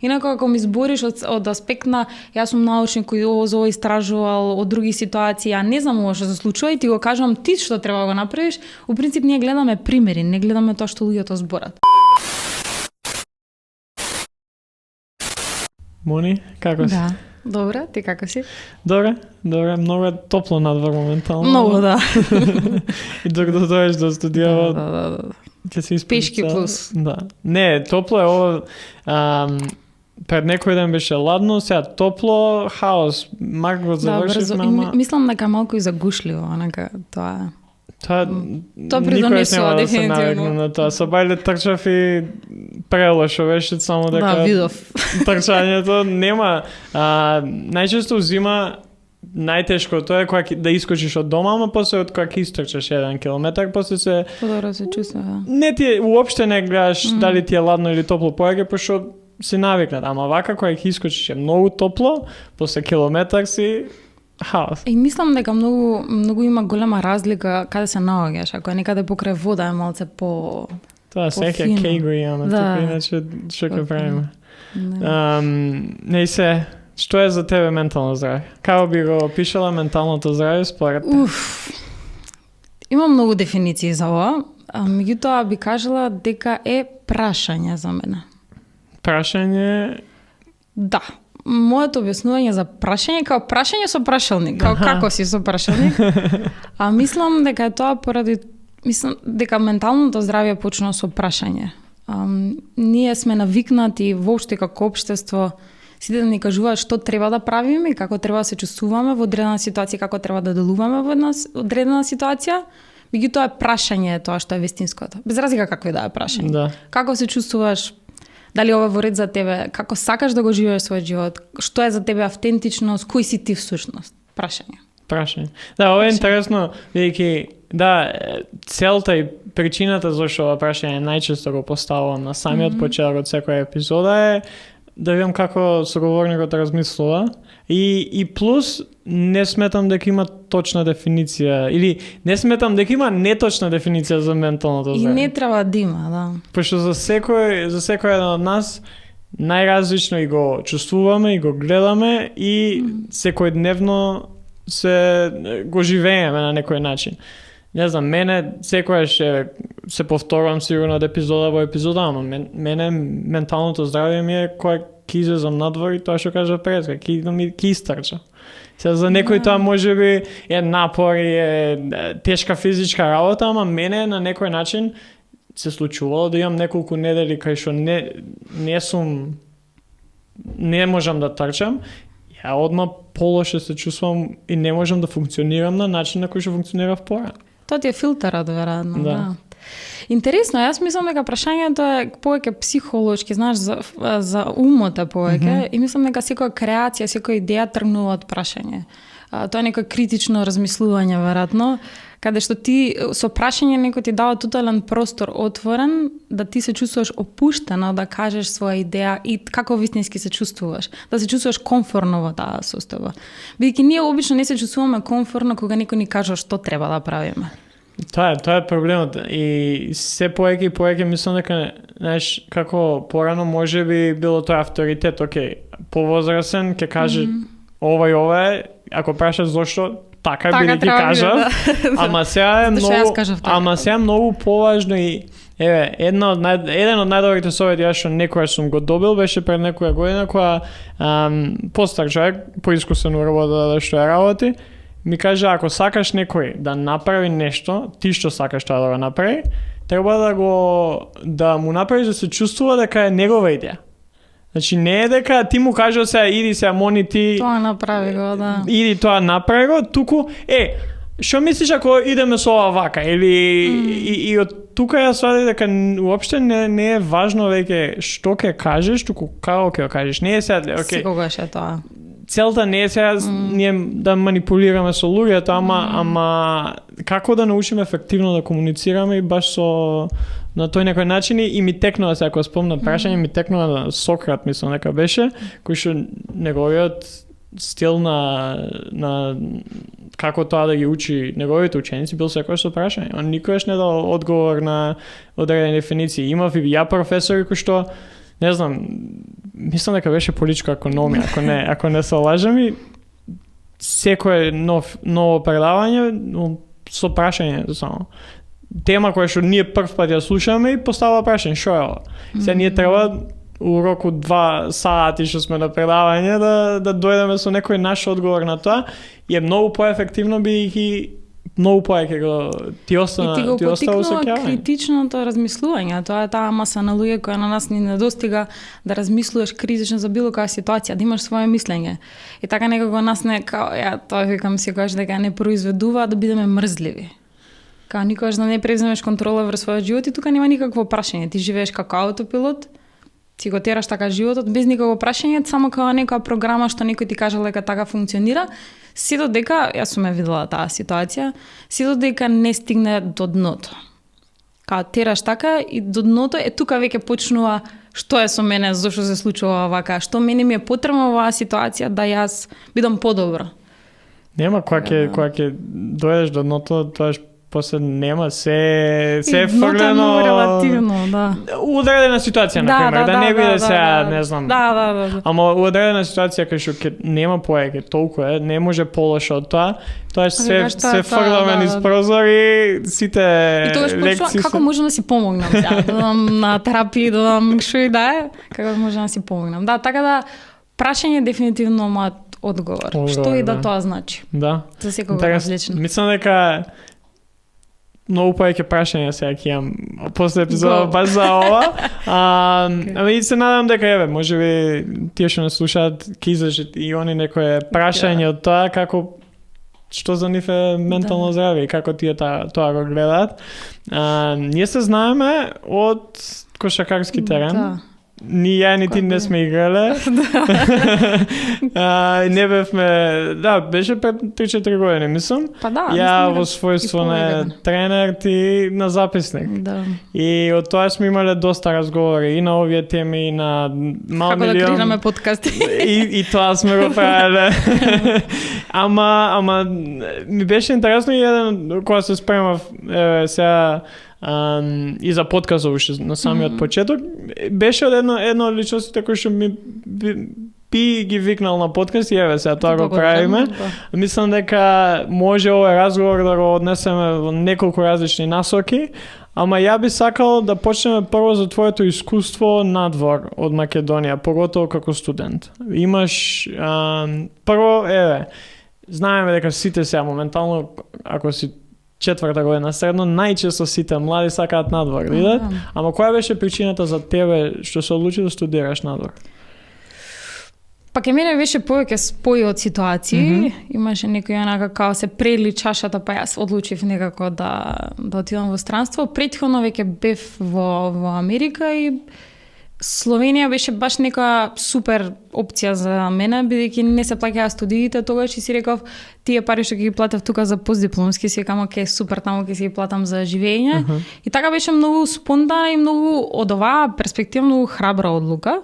Инако, ако ми збориш од аспект на јас сум научник кој ово истражувал од други ситуации, а не знам ова што се случува и ти го кажувам ти што треба да го направиш, у принцип ние гледаме примери, не гледаме тоа што луѓето зборат. Мони, како си? Да. Добре, ти како си? Добре, многу е топло надвор моментално. Многу, да. И докато дојдеш до студијава, Да. ќе се испи Пешки плюс. Да. Не, топло е ова. Пред некој ден беше ладно, сега топло, хаос. Марк го завршивме, ама... Мислам дека малку и загушливо, онака, тоа... Тоа придонесува да се навикне дефинитивно. на тоа. Со бајле трчав и прелошо беше само дека... Да, видов. Трчањето нема... најчесто зима најтешкото е кога да искочиш од дома, ама после од кога ќе истрчаш 1 километар, после се... Подобро се чувствува. Не ти уопште не гледаш дали ти е ладно или топло поеќе, пошто си навикнат. Ама вака кога ќе искочиш е многу топло, после километар си хаос. И мислам дека многу има голема разлика каде се наоѓаш. Ако е некаде покрај вода е малце по... Тоа сеќа кейго имаме, Да. тука иначе што ќе правиме. Не. Не се, што е за тебе ментално здравје? Како би го опишала менталното здравје според те? Има многу дефиниции за ова, а меѓутоа би кажала дека е прашање за мене. Прашање... Да. Моето објаснување за прашање како прашање со прашалник, како како си со прашалник. А мислам дека е тоа мислам дека менталното здравје почнува со прашање. Ние сме навикнати воопште како општество сите да ни кажуваат што треба да правиме и како треба да се чувствуваме во одредена ситуација, како треба да делуваме во една одредена ситуација. Меѓутоа прашање е тоа што е вистинското. Без разлика какво да е прашање. Да. Како се чувствуваш? Дали ова е во ред за тебе? Како сакаш да го живееш својот живот? Што е за тебе автентичност? Кој си ти всушност? Прашање. Да, ова е интересно, бидејќи целта и причината зашто ова прашање најчесто го поставувам на самиот почеток од секоја епизода е да видам како соговорникот размислува и плюс не сметам дека има точна дефиниција или не сметам дека има неточна дефиниција за менталното здравје. И не треба да има, да. Пошто за секој еден од нас најразлично и го чувствуваме и го гледаме и секојдневно го живееме на некој начин. Не знам, мене секојаш се повторувам сигурно од епизода во епизода, ама мене менталното здравје ми е кога ќе излезам надвор и тоа што кажа Преска, ќе истрча. Сега за некој тоа можеби е напор и е тешка физичка работа, ама мене на некој начин се случувало да имам неколку недели кај што не можам да трчам. Ја одма полоше се чувствувам и не можам да функционирам на начин на кој што функционирав порано. Тоа ти е филтерот, веројатно, Да. да. Интересно, јас мислам дека прашањето е повеќе психолошки, знаеш, за умот е повеќе, и мислам дека секоја креација, секоја идеја тргнува од прашање. Тоа е некој критично размислување, веројатно, каде што ти со прашање некој ти дава тотален простор отворен да ти се чувствуваш опуштена да кажеш своја идеја и како вистински се чувствуваш, да се чувствуваш комфортно во таа состојба. Бидејќи ние обично не се чувствуваме комфортно кога некој ни кажа што треба да правиме. Тоа е проблемот и се поеќе мислам дека знаеш како порано можеби било тоа авторитет, окей, повозрасен ќе каже ова и ова е, ако прашаш зошто така бидејќи кажав, ама сега е многу поважно и еден од најдобрите совети што некогаш сум го добил беше пред некоја година кога постар човек, поискусен работа што ја работи, ми каже ако сакаш некој да направи нешто, ти што сакаш тоа да го направи, треба да му направиш да се чувствува дека е негова идеја. Значи не е дека ти му кажа сега иди сега Мони ти тоа направи го, да. Иди тоа направи го, туку што мислиш ако идеме со ова вака или и од тука ја сватив дека уопште не е важно веќе што ќе кажеш, туку како ќе го кажеш. Не е сега Секогаш е тоа. Целта не е сега ние да манипулираме со луѓето, ама како да научиме ефективно да комуницираме и баш на тој некој начин и ми текнува сега ако спомнам прашање, ми текнува на Сократ, мислам дека беше, кој што неговиот стил на како тоа да ги учи неговите ученици бил секојаш со прашање. Он никогаш не дал одговор на одредени дефиниции. Имав и ја професори кои што не знам, мислам дека беше политичка економија, ако не се лажам, и секое ново предавање со прашање само. Тема која што ние прв пат ја слушаме и постава прашање, шо е ова? Сега ние треба у року 2 сати што сме на предавање да дојдеме со некој наш одговор на тоа, и е многу поефективно бидејќи многу повеќе ти остана и ти го потикнува усеќавање. критичното размислување. Тоа е таа маса на луѓе која на нас ни недостига да размислуваш критично за било која ситуација, да имаш свое мислење. И така некако нас не тоа викам секогаш дека не произведува да бидеме мрзливи. Као никогаш да не преземеш контрола врз својот живот и тука нема никакво прашање. Ти живееш како аутопилот, ти го тераш така животот без никакво прашање, само како некоја програма што некој ти кажа дека така функционира, се додека, јас сум ја видела таа ситуација, се додека не стигне до дното. Као тераш така и до дното тука веќе почнува што е со мене, зошто се случува вака, што мене ми е потребно оваа ситуација да јас бидам подобро. Нема кога ќе дојдеш до дното, тоа после нема се фрлено релативно, да. Удадена ситуација, например, да не биде сега, не знам. Да. Ама удадена ситуација кај што нема поеќе толку е, не може полошо од тоа. Тоа се фрламе низ прозори, сите лекции. Како можам да си помогнам сега? Додам на терапија, додам шо и да е, како можам да си помогнам. Да, така да прашање дефинитивно мојот одговор. Што и да тоа значи. Да. За секого различно. Мислам дека многу повеќе прашања сега ќе имам после епизода баш за ова. Ама и се надам дека еве, можеби тие што не слушаат ќе излежат и они некое прашање од тоа како што за нив е ментално здравје и како тие тоа го гледаат. Ние се знаеме од кошакарски терен. Да. Ни ја, ни ти не сме играле. Не бевме... Да, беше пред 3-4 години, мислам. Па да. Ја во својство на тренер, ти на записник. Да. И од тоа сме имале доста разговори и на овие теми, и на мал како милион. да креираме подкасти. И тоа сме го правеле. Ама ми беше интересно и еден, кога се спремав, сега, и за подкастот уште на самиот почеток, беше од едно од личностите кој што ми би ги викнал на подкаст и еве сега тоа го правиме. Мислам дека може овој разговор да го однесеме во неколку различни насоки, ама ја би сакал да почнеме прво за твоето искуство надвор од Македонија, поготово како студент. Имаш прво, еве, знаеме дека сите сега моментално, ако си 4-та година средно, најчесто сите млади сакаат надвор да идат, ама која беше причината за тебе што се одлучи да студираш надвор? Па ке мене беше повеќе спои од ситуации, имаше некој онака као се прели чашата, па јас одлучив некако да отидам во странство. Претходно веќе бев во Америка и Словенија беше баш нека супер опција за мене, бидејќи не се плаќаа студиите, тогаш и си реков, тие пари што ќе ги платев тука за постдипломски, си рекам, оке, супер, таму ќе си ги платам за живење. И така беше многу спонтана и многу од оваа перспектива многу храбра одлука,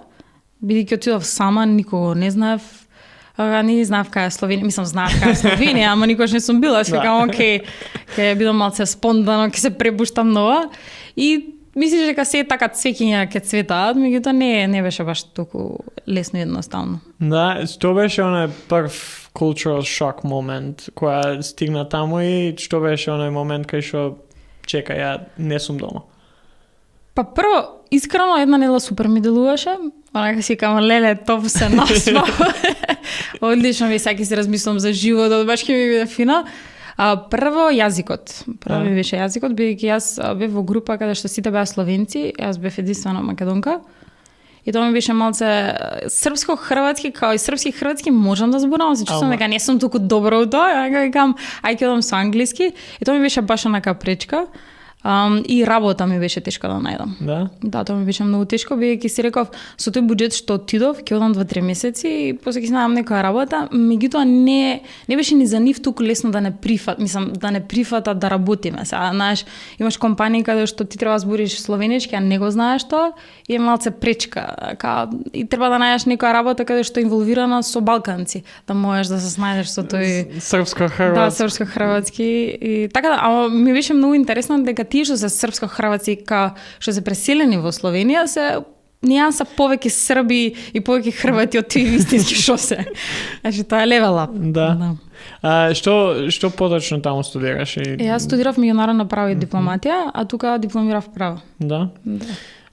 бидејќи отидов сама, никого не знаев, не знаев кај е Словенија, мислам знаев кај е Словенија, ама никош не сум била, си рекам, оке, ќе бидам малце спонтано, ќе се препуштам нова. И мислиш дека се така цвеќиња ќе цветаат, меѓутоа не беше баш толку лесно и едноставно. Да, што беше оној прв cultural shock момент која стигна таму и што беше оној момент кај што чека, ја не сум дома? Па прво, искрено една недела супер ми делуваше, онака си кам леле, топ се насма. Одлично ми саки се размислам за животот, баш ќе ми биде фина. Прво јазикот. Прво ми беше јазикот, бидејќи јас бев во група каде што сите беа словенци, јас бев единствена македонка. И тоа ми беше малце српско-хрватски, као и српски-хрватски можам да зборувам, се чувствам дека не сум толку добро во тоа, ја викам ај ќе одам со англиски. И тоа ми беше баш онака пречка. И работа ми беше тешко да најдам. Да, тоа ми беше многу тешко, бидејќи си реков, со тој буџет што отидов, ќе одам 2-3 месеци и после ќе најдам некоја работа, меѓутоа не беше ни за нив туку лесно да не прифатат да работиме. Сега, знаеш, имаш компании каде што ти треба да збориш словенички, а не го знаеш тоа, и е малце пречка. И треба да најдеш некоја работа каде што е инволвирана со балканци, да можеш да се снајдеш со тој српско-хрватски. Да, српско-хрватски. И така да, ама ми беше многу интересно дека тие што се српско-хрватски што се преселени во Словенија се нијанса повеќе Срби и повеќе Хрвати од тие вистински шосе. Значи тоа е level up. Да. Што поточно таму студираш? Јас студирав меѓународно право и дипломатија, а тука дипломирав право. Да.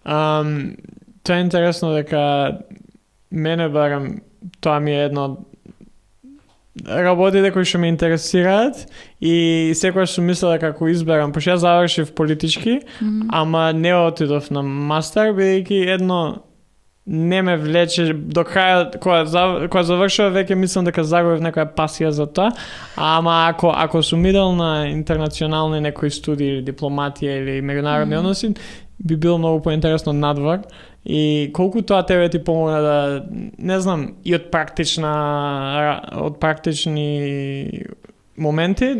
Тоа е интересно дека мене барам тоа ми е едно работите кои што ме интересираат и секогаш сум мислел дека ако изберам, пошто јас завршив политички, ама не отидов на мастер, бидејќи едно не ме влече до крајот, кога завршува веќе мислам дека загубив некоја пасија за тоа, ама ако сум идел на интернационални некои студии или дипломатија или меѓународни односи, би било многу поинтересно надвор. И колку тоа тебе ти помогна да, не знам, и од практични моменти,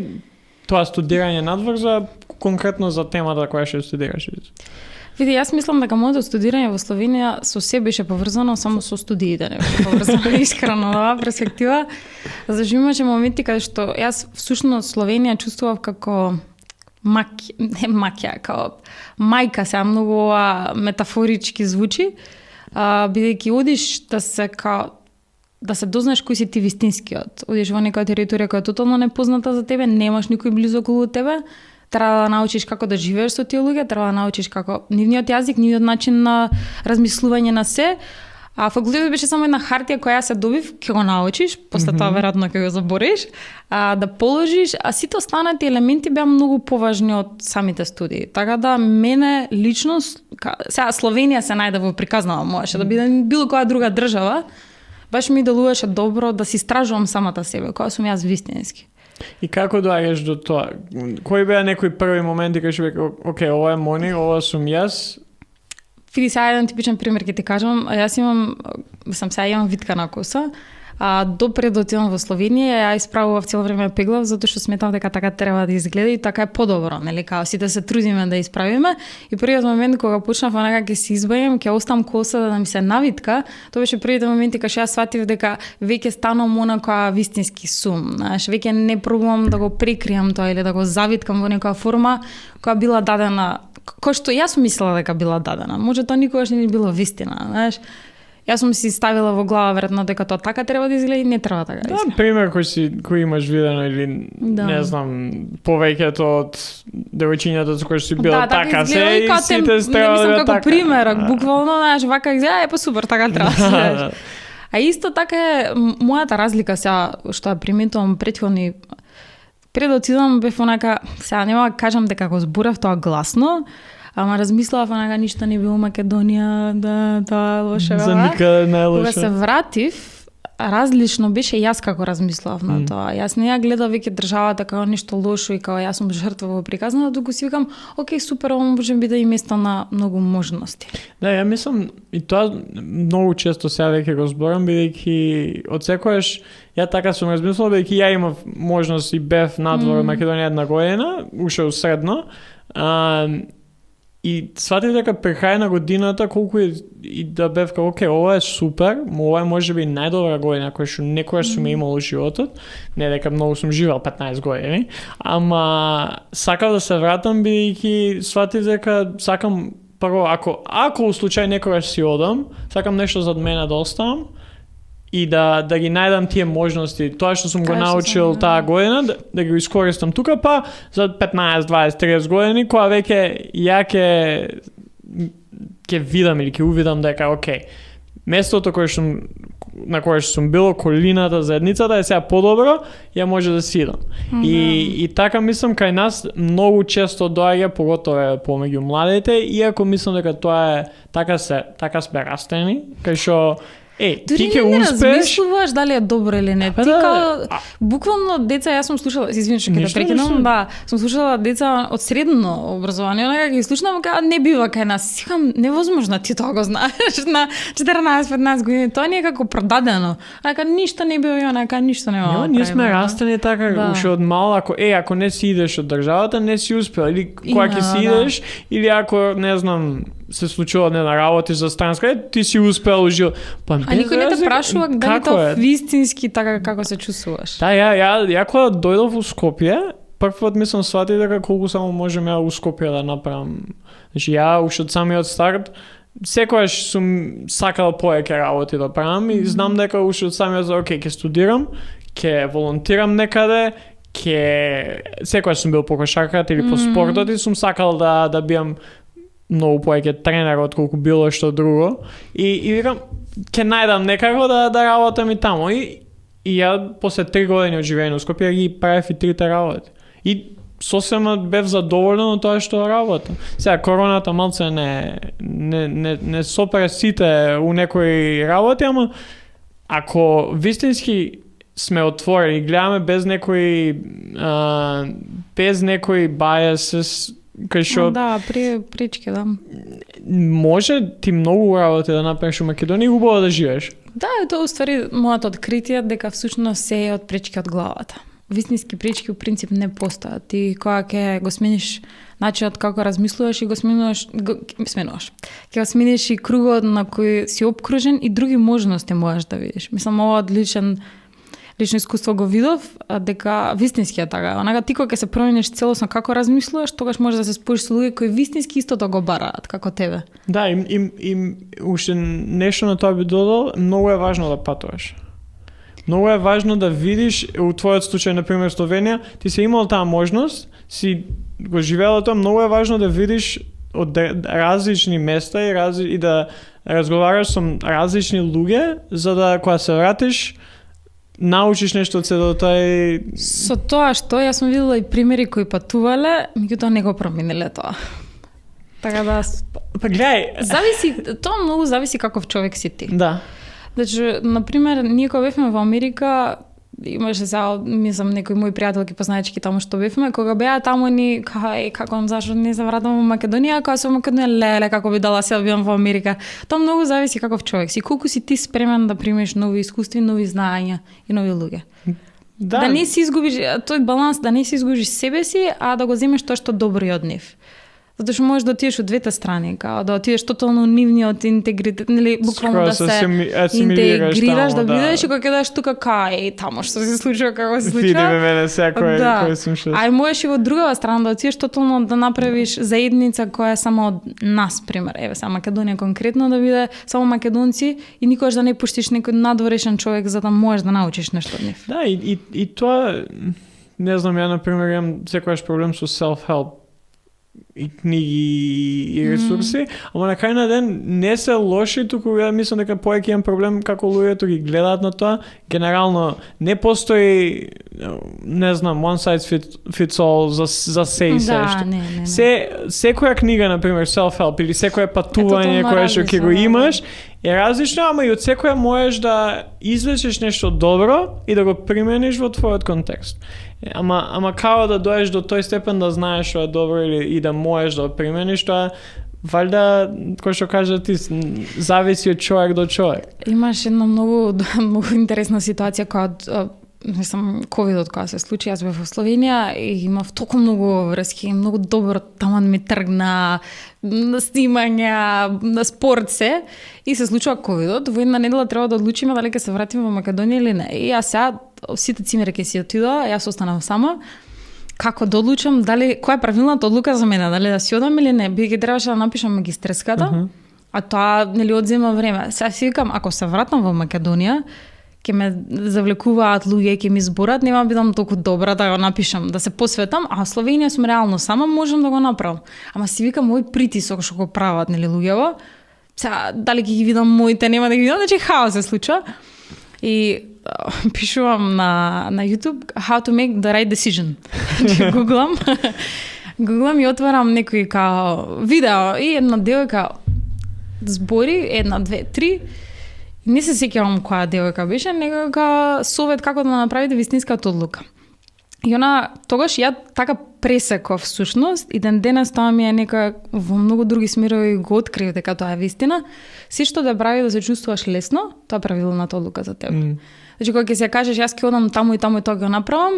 тоа студирање надвор за конкретно за темата која ќе студираш? Види, јас мислам дека моето студирање во Словенија со се беше поврзано, само со студиите не беше поврзано, искрено оваа перспектива. Зашто имаше моменти каде што јас всушност Словенија чувствував како како мајка, сега многу метафорички звучи, бидејќи одиш да се дознаеш кој си ти вистинскиот. Одиш во некоја територија која е тотално непозната за тебе, немаш никој близо околу тебе, треба да научиш како да живееш со тие луѓе, треба да научиш како нивниот јазик, нивниот начин на размислување на се. А факултетот беше само една хартија која се добив, ќе го научиш, после тоа веројатно ќе го забориш, да положиш, а сите останати елементи беа многу поважни од самите студии. Така да мене лично, сега Словенија се најде во приказнава, можеше да биде било која друга држава, баш ми делуваше добро да си истражувам самата себе, која сум јас вистински. И како доаѓаш до тоа? Кои беа некои први моменти кај што веќе, окей, ова е Мони, ова сум јас? Види, сега еден типичен пример ќе ти кажам. Јас имам витка на коса. Допред да отидам во Словенија, ја исправував цело време пеглав, затоа што сметам дека така треба да изгледа и така е подобро, нели? Као сите се трудиме да исправиме. И првиот момент кога почнав онака ќе се избавам, ќе оставам коса да ми се навитка, тоа беше првите моменти кога јас сватив дека веќе станам онака вистински сум. Знаеш, веќе не пробувам да го прекријам тоа или да го завиткам во некоја форма која била дадена, кој што јас мислела дека била дадена. Може тоа никогаш не било вистина, знаеш. Јас сум си ставила во глава веројатно дека тоа така треба да изгледа и не треба така да изгледа. Да, пример кој имаш видено или не знам, повеќето од девојчињата со кои си била така се и сите треба да така. Како пример, буквално, знаеш, вака изгледа, па супер, така треба. А исто така е мојата разлика сега што ја приметувам претходни пред да отидам бев онака, сега нема да кажам дека го зборев тоа гласно, ама размислав онака ништо не било Македонија, да, тоа лоше. За никаде не е лоше. Кога се вратив, различно беше јас како размислав на тоа. Јас не ја гледав веќе државата како нешто лошо и како јас сум жртва во приказната, туку си викам, окей, супер, ова може биде и место на многу можности. Да, ја мислам и тоа многу често сега веќе го зборам, бидејќи од секојаш ја така сум размислил, бидејќи ја имав можност и бев надвор од Македонија една година, уште средно. И сватив дека при крај на годината колку и да бев како окей, ова е супер, ова е можеби најдобра година која што некогаш сум имал во животот, не дека многу сум живеал 15 години, ама сакав да се вратам бидејќи сватив дека сакам прво ако у случај некогаш си одам, сакам нешто зад мене да оставам и да ги најдам тие можности, тоа што сум го научил таа година, да ги искористам тука, па за 15, 20, 30 години, кога веќе ја ќе видам или ќе увидам дека, окей, местото на кое што сум бил, околината, заедницата е сега подобро, ја може да си идам. И така мислам, кај нас многу често доаѓа, поготово помеѓу младите, иако мислам дека тоа е, така сме растени, кај што ти ќе успееш. Размислуваш дали е добро или не. Ти буквално деца, јас сум слушала, извини што ќе те прекинам, да, сум слушала деца од средно образование, онака ги слушнам дека не бива кај нас. Сикам, невозможно, ти тоа го знаеш на 14-15 години, тоа не е како продадено. Ака ништо не бива, онака ништо не мора. Ние сме растени така уште од мал, ако не си идеш од државата, не си успел, или кога ќе си идеш, или ако не знам се случува на работи за странска, ти си успел ужил. А никој не те прашува дали тоа вистински така како се чувствуваш. Да, ја кога дојдов во Скопје, првпат мислам сватив дека колку само можам ја у Скопје да направам. Значи ја уште од самиот старт секогаш сум сакал повеќе работи да правам и знам дека уште од самиот окей, ќе студирам, ќе волонтирам некаде, секогаш сум бил по кошарката или по спортот и сум сакал да бидам многу повеќе тренер отколку било што друго. И викам, ќе најдам некако да работам и таму. И ја после 3 години од живење во Скопје ги правев и трите работи. И сосема бев задоволен од тоа што работам. Сега короната малце не сопре сите у некои работи, ама ако вистински сме отворени, гледаме без некои biases кај што да, пречки, да. Може ти многу работи да направиш во Македонија и убаво да живееш. Да, е тоа уствари мојот откритие дека всушност се е од пречки од главата. Вистински пречки во принцип не постојат. Ти кога ќе го смениш начинот како размислуваш и го сменуваш. Ќе го смениш и кругот на кој си опкружен и други можности можеш да видиш. Мислам, ова лично искуство го видов, дека вистински е така. Онака ти кога ќе се промениш целосно како размислуваш, тогаш можеш да се споиш со луѓе кои вистински истото го бараат како тебе. Да, им уште нешто на тоа би додал, многу е важно да патуваш. Многу е важно да видиш, у твојот случај, например, Словенија, ти си имал таа можност, си го живеел тоа, многу е важно да видиш од различни места и да разговараш со различни луѓе, за да кога се вратиш, научиш нешто од седо тоа. Со тоа што јас сум видела и примери кои патувале, меѓутоа не го промениле тоа. Така да Па гледај, тоа многу зависи каков човек си ти. Да. Значи, например, ние кога бевме во Америка, имаше мислам некои мои пријателки познаечки таму што бевме, кога беа таму ни како зашо не се вратам во Македонија, кога сум во Македонија леле како би дала се бидам во Америка. Тоа многу зависи каков човек си, колку си ти спремен да примеш нови искуства, нови знаења и нови луѓе. Да не си изгубиш тој баланс, да не си изгубиш себе си, а да го земеш тоа што добро и од нив. Затоа што можеш да отидеш од двете страни, као да отидеш тотално нивниот интегритет, нели буквално да се интегрираш, да видиш и кога ќе доеш тука таму што се случува, како се случува. Видиме мене секој кој сум што. Ај можеш и во другава страна да отидеш тотално да направиш заедница која е само од нас, пример, еве са Македонија конкретно да биде само македонци и никогаш да не пуштиш некој надворешен човек за да можеш да научиш нешто од нив. Да, и тоа не знам, ја например имам секојаш проблем со self-help и книги и ресурси, ама на крај на ден не се лоши, туку ја мислам дека повеќе имам проблем како луѓето ги гледаат на тоа. Генерално не постои, не знам, one size fits all за се и се што. Не. Секоја книга, например, self-help или секое патување кое што ќе го имаш е различно, ама и од секоја можеш да извлечеш нешто добро и да го примениш во твојот контекст. Ама као да доеш до тој степен да знаеш што е добро и да можеш да го примениш тоа, валјда, кој што кажа ти, зависи од човек до човек. Имаш една многу интересна ситуација кога ковидот кога се случи, јас бев во Словенија и имав толку многу врски, многу добро таман ми тргна на снимања, на спорт се, и се случува ковидот. Во една недела треба да одлучиме дали ќе се вратиме во Македонија или не. И јас сега сите цимери ќе си отидоа, јас останав сама. Како да одлучам дали која е правилната одлука за мене, дали да си одам или не? Би ги требаше да напишам магистерската, а тоа нели одзема време. Сега си викам, ако се вратам во Македонија, ќе ме завлекуваат луѓе, ќе ми зборат, нема бидам толку добра да го напишам, да се посветам, а Словенија сум реално сама, можам да го направам. Ама си викам овој притисок што го прават нели луѓево, сега дали ќе ги видам моите, нема да ги видам, значи хаос се случува. И пишувам на YouTube how to make the right decision. Гуглам и отварам некои као видео и една девојка збори, 1, 2, 3. Не се сеќавам која девојка беше, некоја совет како да направите вистинската одлука. И она тогаш ја така пресеков всушност и денес тоа ми е нека во многу други смерови го открив дека тоа е вистина. Се што да прави да се чувствуваш лесно, тоа е правилната одлука за тебе. Значи кога ќе се кажеш јас ќе одам таму и тоа го направам,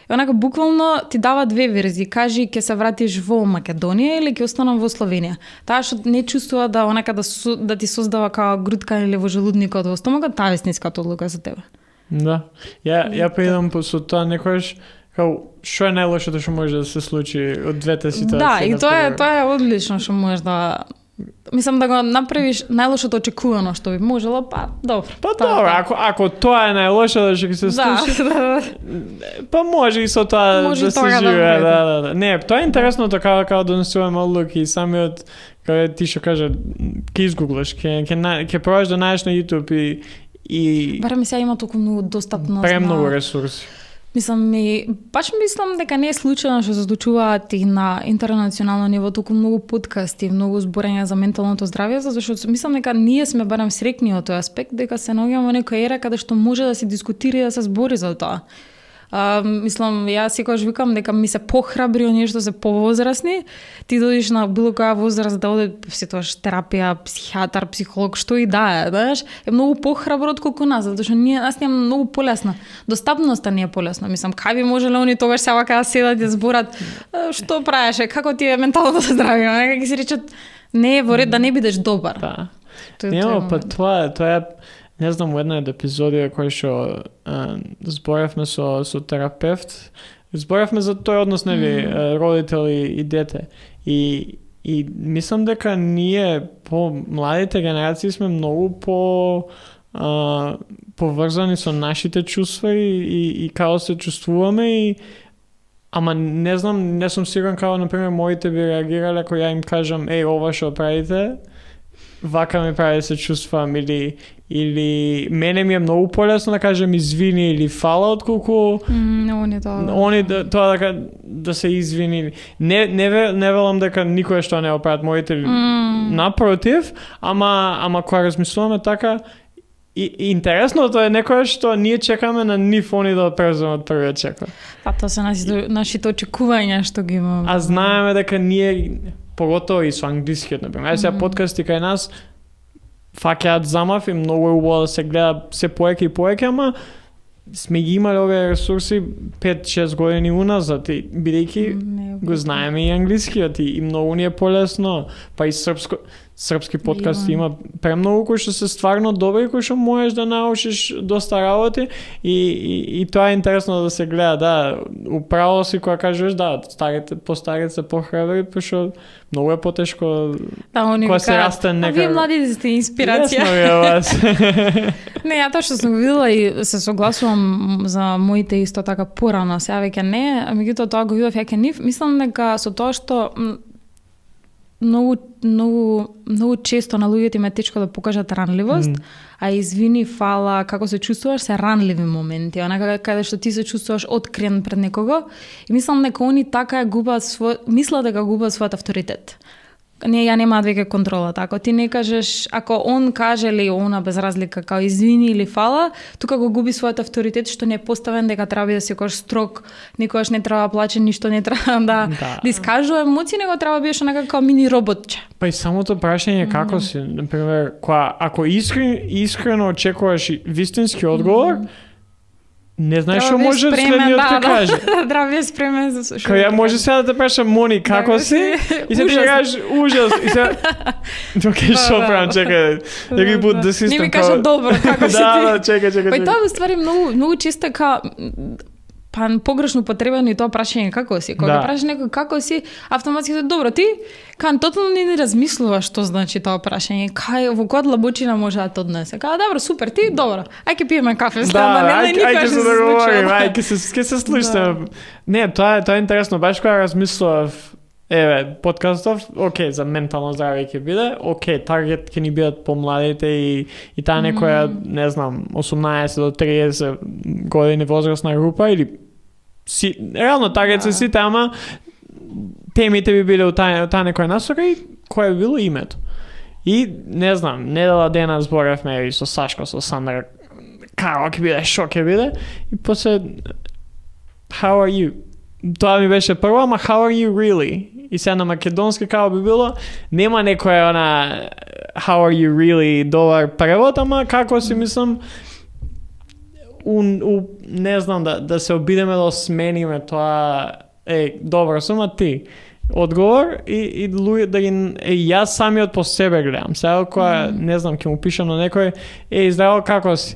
и онака буквално ти дава две верзии. Кажи ќе се вратиш во Македонија или ќе останам во Словенија. Таа што не чувствува да онака да ти создава као грудка или во желудникот во стомакот, таа е вистинската одлука за тебе. Да. Ја поидам со тоа некојаш што е најлошото што може да се случи од двете ситуации. Да, и тоа е одлично што можеш да Мислам да го направиш најлошото очекувано што би можело, па добро. Па добро, ако тоа е најлошо што ќе се случи. Па може и со тоа може да се живее, да. Не, тоа е интересното како донесуваме одлуки и самиот кога ти што каже ќе изгуглаш, ќе пробаш да најдеш на YouTube и барем сега има толку многу достапност. Премногу ресурси. Мислам дека не е случајно што се случуваат и на интернационално ниво толку многу подкасти, многу зборења за менталното здравје, зашто мислам дека ние сме барем среќни од тој аспект дека се наоѓаме во некоја ера каде што може да се дискутира и да се збори за тоа. Мислам, јас секогаш викам дека ми се похрабри оние што се повозрасни, ти дојдеш на било која возраст да оде сетоаш терапија, психијатар, психолог, што и да е, знаеш, е многу похрабро отколку нас, затоа што нас не е многу полесно. Достапноста не е полесно. Мислам, кај би можеле они тогаш сега кога седат и зборат што правеше, како ти е менталното здравје, нека ги се речат не е во ред да не бидеш добар. Да. Нема, па тоа е не знам, во една од епизодија кој што зборевме со терапевт, зборевме за тој однос, нели, родители и дете. И мислам дека ние по младите генерации сме многу поврзани со нашите чувства и како се чувствуваме ама не знам, не сум сигурен како например моите би реагирале ако ја им кажам ова што правите, вака ми прави да се чувствувам или мене ми е многу полесно да кажем извини или фала отколку тоа да се извини. Не велам дека никој што не го прават моите напротив, ама кога размислуваме така и интересното е некоја што ние чекаме на нив они да преземат првиот чекор. Па тоа се нашите очекувања што ги имаме. А знаеме дека ние поготово и со англискиот, например. Сега подкасти кај нас фаќаат замав и многу е убаво да се гледа се поеќе и поеќе, ама сме ги имали овие ресурси 5-6 години уназад и бидејќи го знаеме и англискиот и многу ни е полесно, па и српски подкасти има премногу кои што се стварно добри, кои што можеш да научиш доста работи и тоа е интересно да се гледа, да, управо си кога кажеш, да, постарите се похрабри, пошто многу е потешко кога се расте нека. А вие младите сте инспирација. Не, ја тоа што сум видела и се согласувам за моите исто така порано, сега веќе не, а меѓутоа тоа го видов ја ке нив, мислам дека со тоа што многу често на луѓето им е тешко да покажат ранливост, а извини, фала, како се чувствуваш, се ранливи моменти, онака каде што ти се чувствуваш открен пред некого и мислам дека они така мислат дека губат својот авторитет. Ја немаат веќе контрола, така. Ти не кажеш, ако он каже ли она без разлика као извини или фала, тука го губи својот авторитет што не е поставен дека треба да си кош строг, никогаш не треба да плаче, ништо не треба да искажува емоции, него треба да бидеш онака као мини роботче. Па и самото прашање како си, например, ако искрено очекуваш вистински одговор, не знаеш што може следниот да каже. Треба да спремен за што. Која може сега да те прашам Мони како си и се ти кажеш ужас и се окей, што правам, чекај. Да ги буд да систем. Не ми кажа добро како си ти. Да, чекај. Па тоа уствари многу често погрешно потребено и тоа прашање како си. Кога прашаш некој како си, автоматски се добро. Ти тотално не размислуваш што значи тоа прашање. Во која длабочина може да те однесе. Добро, супер, ти добро. Ајде пиеме кафе. Ајде се договориме, ќе се слушаме. Не, тоа е интересно, баш кога размислував подкастов, окей, за ментално здравје ќе биде, окей, таргет ќе ни бидат помладите и таа некоја, не знам, 18 до 30 години возрастна група или реално таргет се сите, ама темите би биле у таа некоја насока и кој би било името. И, не знам, недела дена зборевме и со Сашко, со Сандра, како ќе биде, шо ќе биде, и после, how are you? Тоа ми беше прво, ама how are you really? И сега на македонски како би било, нема некоја how are you really добар превод, ама како си мислам, не знам, да се обидеме да смениме тоа, добро сум, а ти? Одговор и луѓе да ги јас самиот по себе гледам. Сега кога не знам ќе му пишам на некој, здраво како си?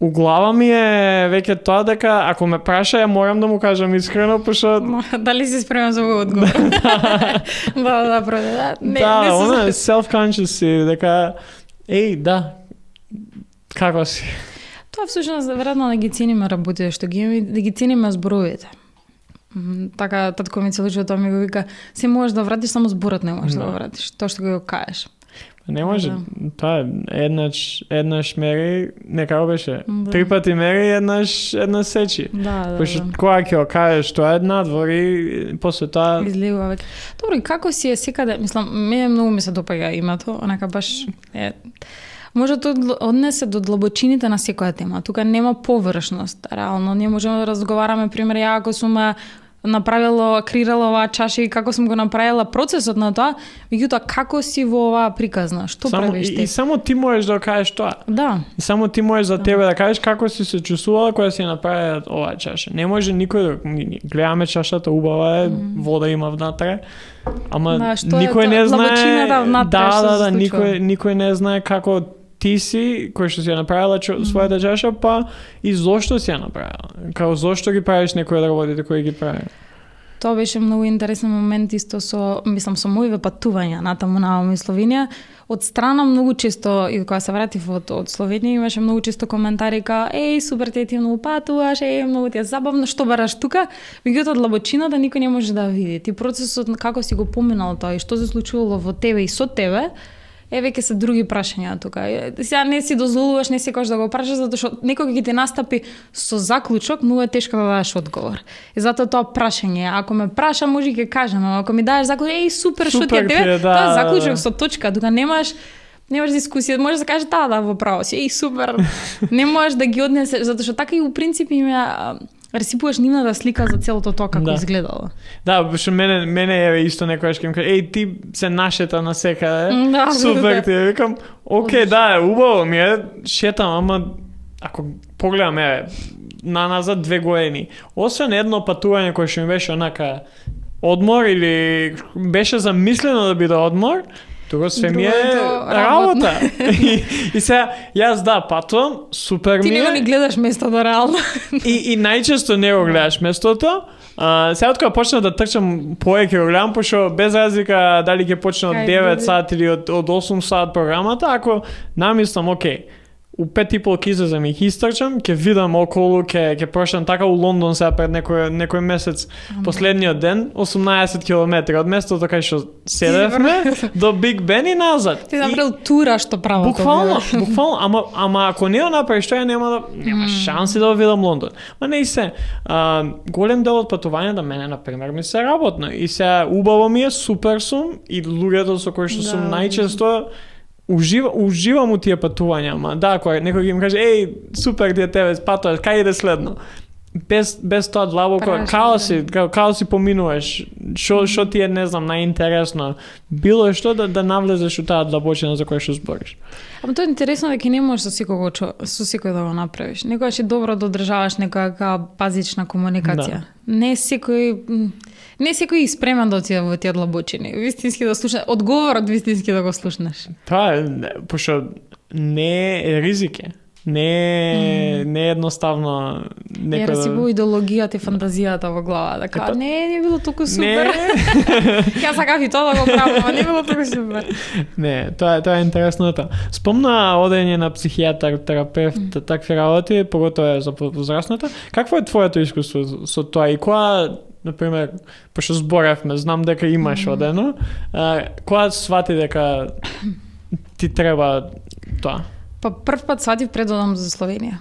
у глава ми е веќе тоа дека ако ме праша, ја морам да му кажам искрено, пошто дали си спремен за овој одговор? Она е self-conscious си, дека како си? Тоа всушност веројатно да ги цениме работите што ги имаме, да ги цениме зборовите. Така татко ми цело тоа ми го вика, се можеш да вратиш, само зборот не можеш да го вратиш, тоа што го кажеш. Не може, тоа еднаш мери, некако беше, 3 пати мери, еднаш сечи. Пошто кога ќе го кажеш тоа надвор и после тоа излегува веќе. Добро, и како си е секаде, мислам, мене многу ми се допаѓа името, онака баш може тоа однесе до длабочините на секоја тема. Тука нема површност, реално. Ние можеме да разговараме, пример, ја ако сум крирала оваа чаша и како сум го направила процесот на тоа, меѓутоа како си во оваа приказна, што правиш ти? И само ти можеш да кажеш тоа. Да. И само ти можеш за тебе да кажеш како си се чувствувала кога си направила оваа чаша. Не може никој да гледаме чашата, убава е, вода има внатре. Ама никој не знае. Да, никој не знае како ти си, кој што си ја направила својата чаша, па и зошто си ја направила. Као зошто ги правиш некои од работите кои ги прави. Тоа беше многу интересен момент исто со моите патувања натаму на Словенија. Од страна многу често, и кога се вратив од Словенија, имаше многу често коментари као супер ти многу патуваш, многу ти е забавно, што бараш тука. Меѓутоа длабочината никој не може да види. Ти процесот како си го поминал тоа и што се случувало во тебе и со тебе, веќе се други прашања тука. Сега не си дозволуваш, не секогаш да го прашаш, затоа што некој ќе ти настапи со заклучок, многу е тешко да дадеш одговор. И затоа тоа прашање, ако ме праша, може ќе кажам, ако ми дадеш заклучок, супер, што ти е тебе, тоа е заклучок со точка, тука немаш дискусија, можеш да кажеш да, во право си, супер. Не можеш да ги однесеш, затоа што така и у принцип има ресипуваш нивната слика за целото тоа како изгледало. Да, што мене е исто некојаш ќе ми каже, ти се нашета на секаде. Супер ти е, викам, окей, да, убаво ми е, шетам, ама ако погледам назад 2 години, освен едно патување кое што ми беше онака одмор или беше замислено да биде одмор, тука све ми е работа. И сега, јас патувам, супер ми е. Ти не го гледаш местото реално. И најчесто не го гледаш местото. Сега откога почнав да трчам повеќе го гледам, пошто без разлика дали ќе почне од 9 сат или од 8 сат програмата, ако намислам, окей, у 5:30 ќе излезам и ќе истрчам, ќе видам околу, ќе прошам така у Лондон сега пред некој месец, последниот ден, 18 километри од местото кај што седевме до Биг Бен и назад. Ти направил тура што право. Буквално, ама ако не го направиш тоа, нема шанси да видам Лондон. Ма не и се. Голем дел од патувањето мене на пример ми се работно и сега убаво ми е, супер сум и луѓето со кои што сум најчесто уживам у тие патувања, ама кога некој ги им каже, супер ти е тебе, патуваш, кај иде следно? Без тоа длабоко, као си поминуваш, што ти е, не знам, најинтересно, било што да навлезеш у таа длабочина за која што збориш. Ама тоа е интересно дека не можеш со секој да го направиш. Некогаш е добро да одржаваш некоја базична комуникација. Не секој е спремен да отиде во тие длабочини. Вистински да слушнеш, одговорот вистински да го слушнеш. Тоа е, пошто не е ризике. Не е едноставно некој да си во идеологијата и фантазијата во глава, така не било толку супер. Ја сакав и тоа да го правам, ама не било толку супер. Не, тоа е интересното. Спомна одење на психијатар, терапевт, такви работи, поготоа за возрастната. Какво е твоето искуство со тоа и која, например, пошто зборевме, знам дека имаш одено, која свати дека ти треба тоа? Па прв пат сватив пред одам за Словенија.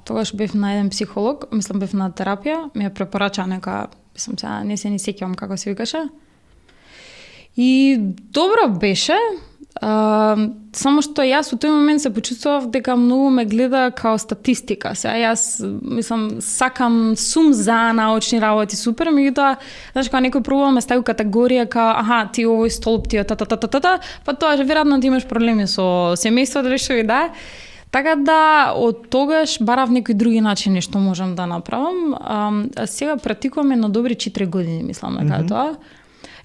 Тогаш бев на еден психолог, бев на терапија, ми ја препорача нека, сега не се ни сеќавам како се викаше. И добро беше, само што јас во тој момент се почувствував дека многу ме гледа као статистика. Сега јас сум за научни работи, супер, меѓутоа, знаеш, кога некој пробува ме стави категорија као, ти овој столб, ти па тоа веројатно ти имаш проблеми со семејството, дали што ви да. Така да, од тогаш барав некои други начини што можам да направам. Сега практикуваме на добри 4 години, мислам дека тоа.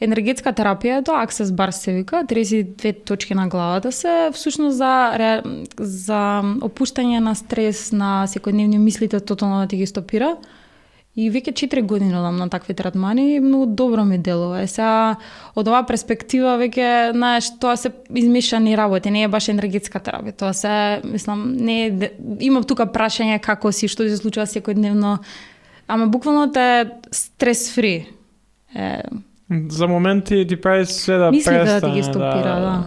енергетска терапија е тоа, Access Bars се вика, 32 точки на главата се, всушност за опуштање на стрес, на секојдневни мислите, тотално да ти ги стопира. И веќе 4 години одам на такви третмани и многу добро ми делува. Сега, од оваа перспектива, веќе, знаеш, тоа се измешани работи, не е баш енергетска терапија. Тоа се, мислам, не е... Има тука прашање како си, што се случува секојдневно, ама буквално те стрес-фри. За моменти ти прави све да мислите престане. да ти ги стопира, да.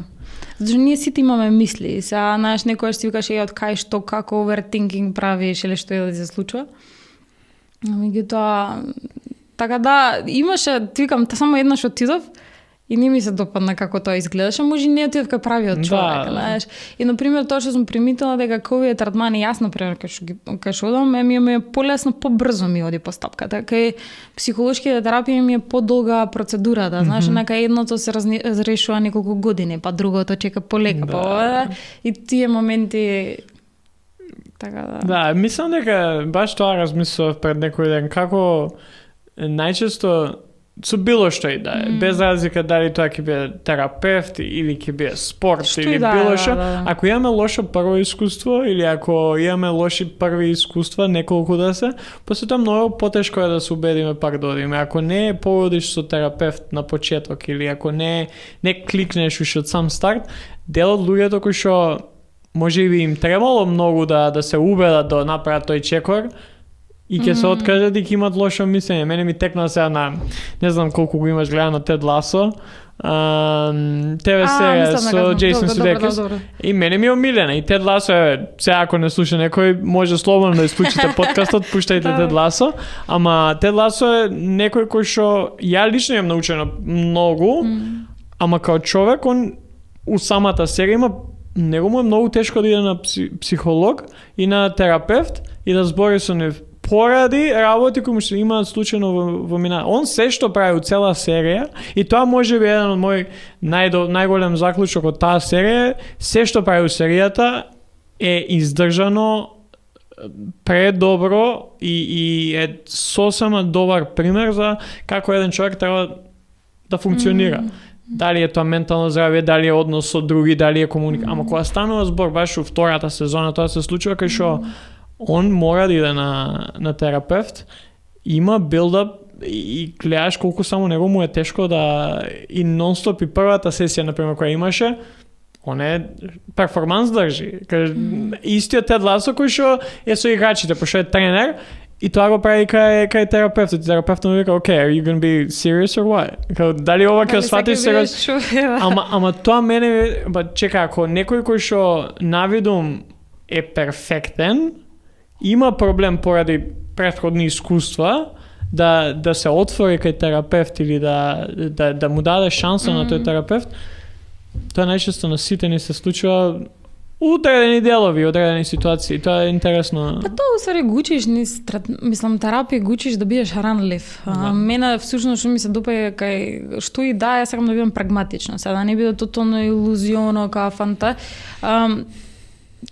Зашто ние сите имаме мисли. Сега, знаеш, некојаш си викаш, од кај што, како овертинкинг правиш или што е да ти се случува. Меѓутоа, така да, имаше, ти викам, само еднаш отидов и не ми се допадна како тоа изгледаше, може не отидов кај правиот човек, знаеш. И, например, тоа што сум приметила дека кови третмани, јас, например, кај што одам, ми е полесно, побрзо ми оди постапката. Кај психолошките терапии ми е подолга процедурата, знаеш, нека едното се разрешува неколку години, па другото чека полека, па и тие моменти... Така да, мислам дека баш тоа размислував пред некој ден, како најчесто со било што и да е, без разлика дали тоа ќе биде терапевт или ќе биде спорт што или било што, ако имаме лошо прво искуство или ако имаме лоши први искуства, неколку да се, после тоа многу потешко е да се убедиме пак да одиме. Ако не погодиш со терапевт на почеток или ако не кликнеш уште од сам старт, дел од луѓето кои што може би им требало многу да се убедат да направат тој чекор и ќе се откажат и ќе имат лошо мислење. Мене ми текна сега на, не знам колку го имаш гледано Тед Ласо, ТВ серија со Джейсон Судекис. И мене ми е омилена. И Тед Ласо е, сега ако не слуша некој, може слободно да исклучите подкастот, пуштајте Тед Ласо. Ама Тед Ласо е некој кој што ја лично имам научено многу, ама као човек, он у самата серија има него му е многу тешко да иде на психолог и на терапевт и да збори со нив поради работи кои му се имаат случајно во мина. Он се што прави у цела серија и тоа може би еден од мој најголем заклучок од таа серија, се што прави у серијата е издржано предобро и е сосема добар пример за како еден човек треба да функционира. Дали е тоа ментално здравје, дали е однос со други, дали е комуникација. Ама кога станува збор баш у втората сезона, тоа се случува кај што он мора да иде на терапевт, има билдап и гледаш колку само него му е тешко да и нонстоп и првата сесија, например, која имаше, он е перформанс држи. Истиот Тед Ласо кој што е со играчите, пошто е тренер, и тоа го прави кај терапевтот. Терапевтот му вика, okay, are you gonna be serious or what? Дали ова ќе сватиш сега? Ама тоа мене, чека, ако некој кој што навидум е перфектен, има проблем поради претходни искуства, да се отвори кај терапевт или да му даде шанса на тој терапевт, тоа најчесто на сите ни се случува одредени делови, одредени ситуации. Тоа е интересно. Па тоа усвари го учиш, мислам, терапија го учиш да бидеш ранлив. Мене всушност што ми се допаѓа кај што и да, јас сакам да бидам прагматична, сега да не биде тотално илузионо, као фанта.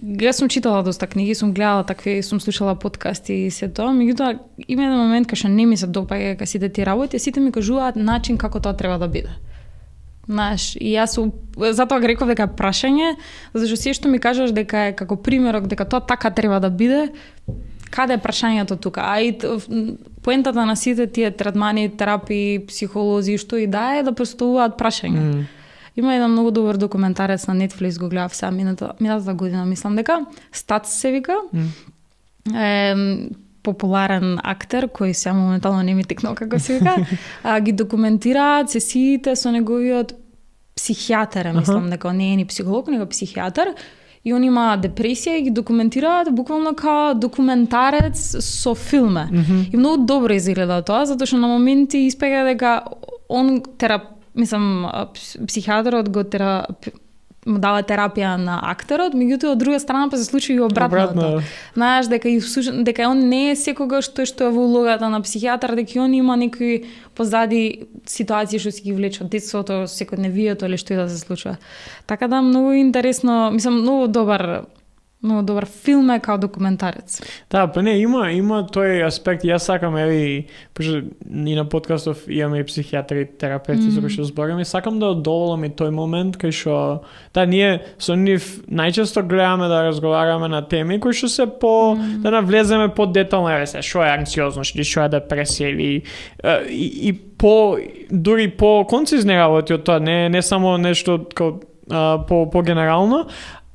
Јас сум читала доста книги, сум гледала такви, сум слушала подкасти и се тоа, меѓутоа има еден момент кај што не ми се допаѓа кај сите ти работи, сите ми кажуваат начин како тоа треба да биде. Знаеш, и јас затоа го реков дека прашање, зашто се што ми кажеш дека е како примерок дека тоа така треба да биде, каде е прашањето тука? А и поентата на сите тие третмани, терапии, психолози, што и да е да поставуваат прашање. Има еден многу добар документарец на Netflix, го гледав сега минатата година, мислам дека Стац се вика. Популарен актер, кој сега моментално не ми текнал како се вика, ги документираат сесиите со неговиот психијатар, мислам дека не е ни психолог, него психијатар, и он има депресија и ги документираат буквално као документарец со филме. И многу добро изгледа тоа, затоа што на моменти испега дека он психијатрот го му дава терапија на актерот, меѓутоа од друга страна па се случи и обратното. Знаеш дека он не е секогаш тој што е во улогата на психијатар, дека он има некои позади ситуации што си ги влече од детството, секојдневието или што и да се случува. Така да многу интересно, многу добар Много добар филм е као документарец. Да, па не, има тој аспект. Јас сакам, еви, пошто и на подкастов имаме и психијатри, терапевти за кои што збориме, сакам да одолам и тој момент кај што да ние со нив најчесто гледаме да разговараме на теми кои што се да навлеземе по детално, еве се, што е анксиозност, или што е депресија, или и дури по концизни работи од тоа, не само нешто по генерално.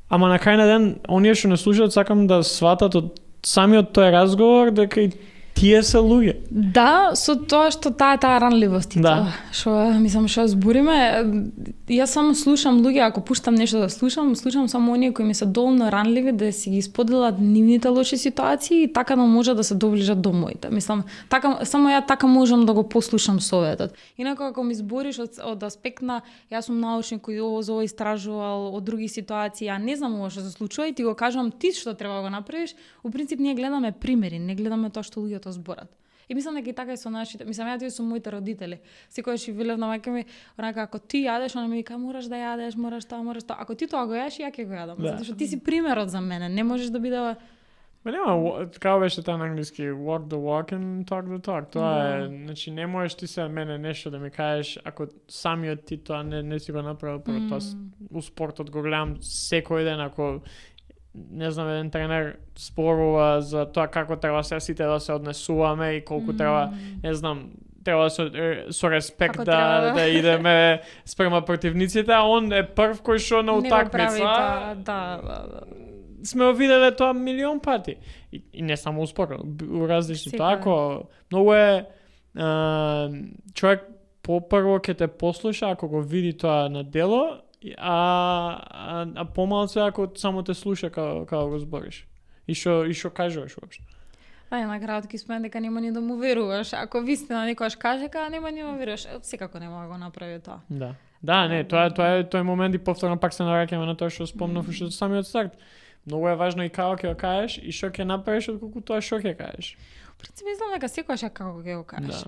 Ама на крај на ден, оние што не слушаат, сакам да сватат од самиот тој разговор дека и тие се луѓе. Да, со тоа што таа ранливост и тоа. Што мислам што збориме, јас само слушам луѓе, ако пуштам нешто да слушам само оние кои ми се доволно ранливи да си ги споделат нивните лоши ситуации и така да може да се доближат до моите. Мислам, така само ја така можам да го послушам советот. Инаку ако ми збориш од аспект на јас сум научник кој ова истражувал од други ситуации, ја не знам ова што се случува и ти го кажувам ти што треба да го направиш, у принцип ние гледаме примери, не гледаме тоа што луѓето зборат. И мислам дека и така и со нашите, мислам ја со моите родители. Секогаш и велев на мајка ми, онака ако ти јадеш, она ми вика мораш да јадеш, мораш тоа. Ако ти тоа го јадеш, ја ќе го јадам, затоа што ти си примерот за мене. Не можеш да биде Ма нема, како беше тоа на англиски, walk the walk and talk the talk. Тоа е, значи не можеш ти се мене нешто да ми кажеш ако самиот ти тоа не си го направил прво. Тоа у спортот го гледам секој ден, ако не знам, еден тренер зборува за тоа како треба сите да се однесуваме и колку треба, не знам, треба со респект да идеме спрема противниците, а он е прв кој што на утакмица. Да. Сме виделе тоа милион пати. И не само у спорт, у различни тоа, ако многу е човек попрво ќе те послуша ако го види тоа на дело, а помалку ако само те слуша како го збориш. И што кажуваш уопште. Па на крајот ќе спомнам дека нема ни да му веруваш. Ако вистина некојаш каже дека нема ни да му веруваш, секако нема да го направи тоа. Да, не, тоа е тој момент и повторно пак се навраќаме на тоа што спомнав уште самиот старт. Многу е важно и како ќе го кажеш и што ќе направиш отколку тоа што ќе кажеш. В принцип мислам дека секогаш е како ќе го кажеш.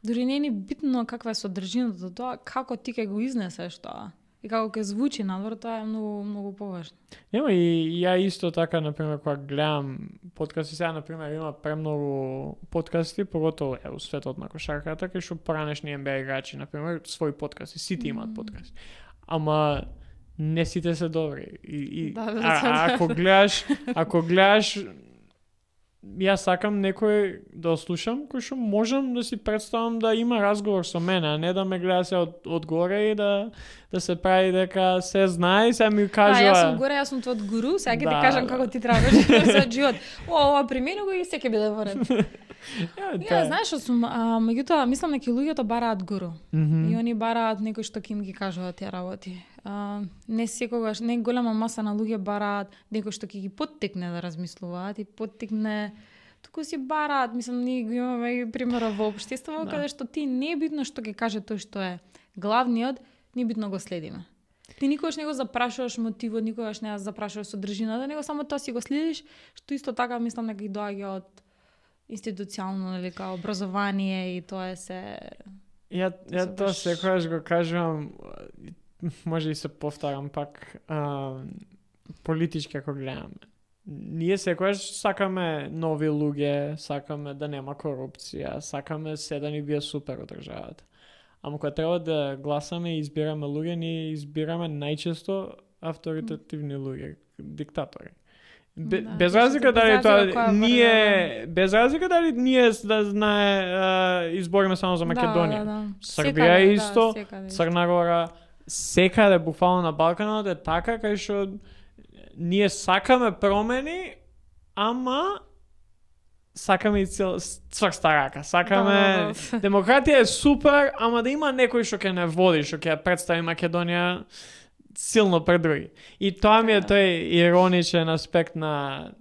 Дури не е битно каква е содржината тоа, како ти ќе го изнесеш тоа. И како ќе звучи надвор, тоа е многу поважно. Нема и ја исто така, например, кога гледам подкасти, сега, например, има премногу подкасти, поготово у светот на кошарката, кај што поранешни NBA играчи, например, своји подкасти, сите имаат подкасти. Ама не сите се добри. Ако гледаш, јас сакам некој да слушам кој што можам да си представам да има разговор со мене, а не да ме гледа се од горе и да се прави дека се знае и се ми кажува. Јас сум горе, јас сум твојот гуру, сега ќе ти кажам како ти треба да живееш својот живот. Ова при мене го и се ќе биде во ред. Ја знаеш што сум, меѓутоа мислам дека луѓето бараат гуру. И они бараат некој што ќе им ги кажува тие работи. Не секогаш, не голема маса на луѓе бараат некој што ќе ги поттикне да размислуваат и поттикне туку си бараат, мислам ние го имаме и примера во општество каде што ти не е битно што ќе каже тој што е главниот, не битно го следиме. Ти никогаш не го запрашуваш мотивот, никогаш не запрашуваш содржината, него само тоа си го следиш, што исто така мислам дека ги доаѓа од институционално, нели, као образование и тоа е се. Ја тоа секогаш го кажувам, може и се повторам пак, политички ако гледаме. Ние секогаш сакаме нови луѓе, сакаме да нема корупција, сакаме се да ни бие супер од државата. Ама кога треба да гласаме и избираме луѓе, ние избираме најчесто авторитативни луѓе, диктатори. Без разлика дали тоа ние, без разлика дали ние да знае избориме само за Македонија. Србија е исто, Црна Гора, секаде буквално на Балканот е така кај што ние сакаме промени, ама сакаме и цврста рака. Сакаме демократија е супер, ама да има некој што ќе не води, што ќе представи Македонија силно пред други. И тоа ми е тој ироничен аспект на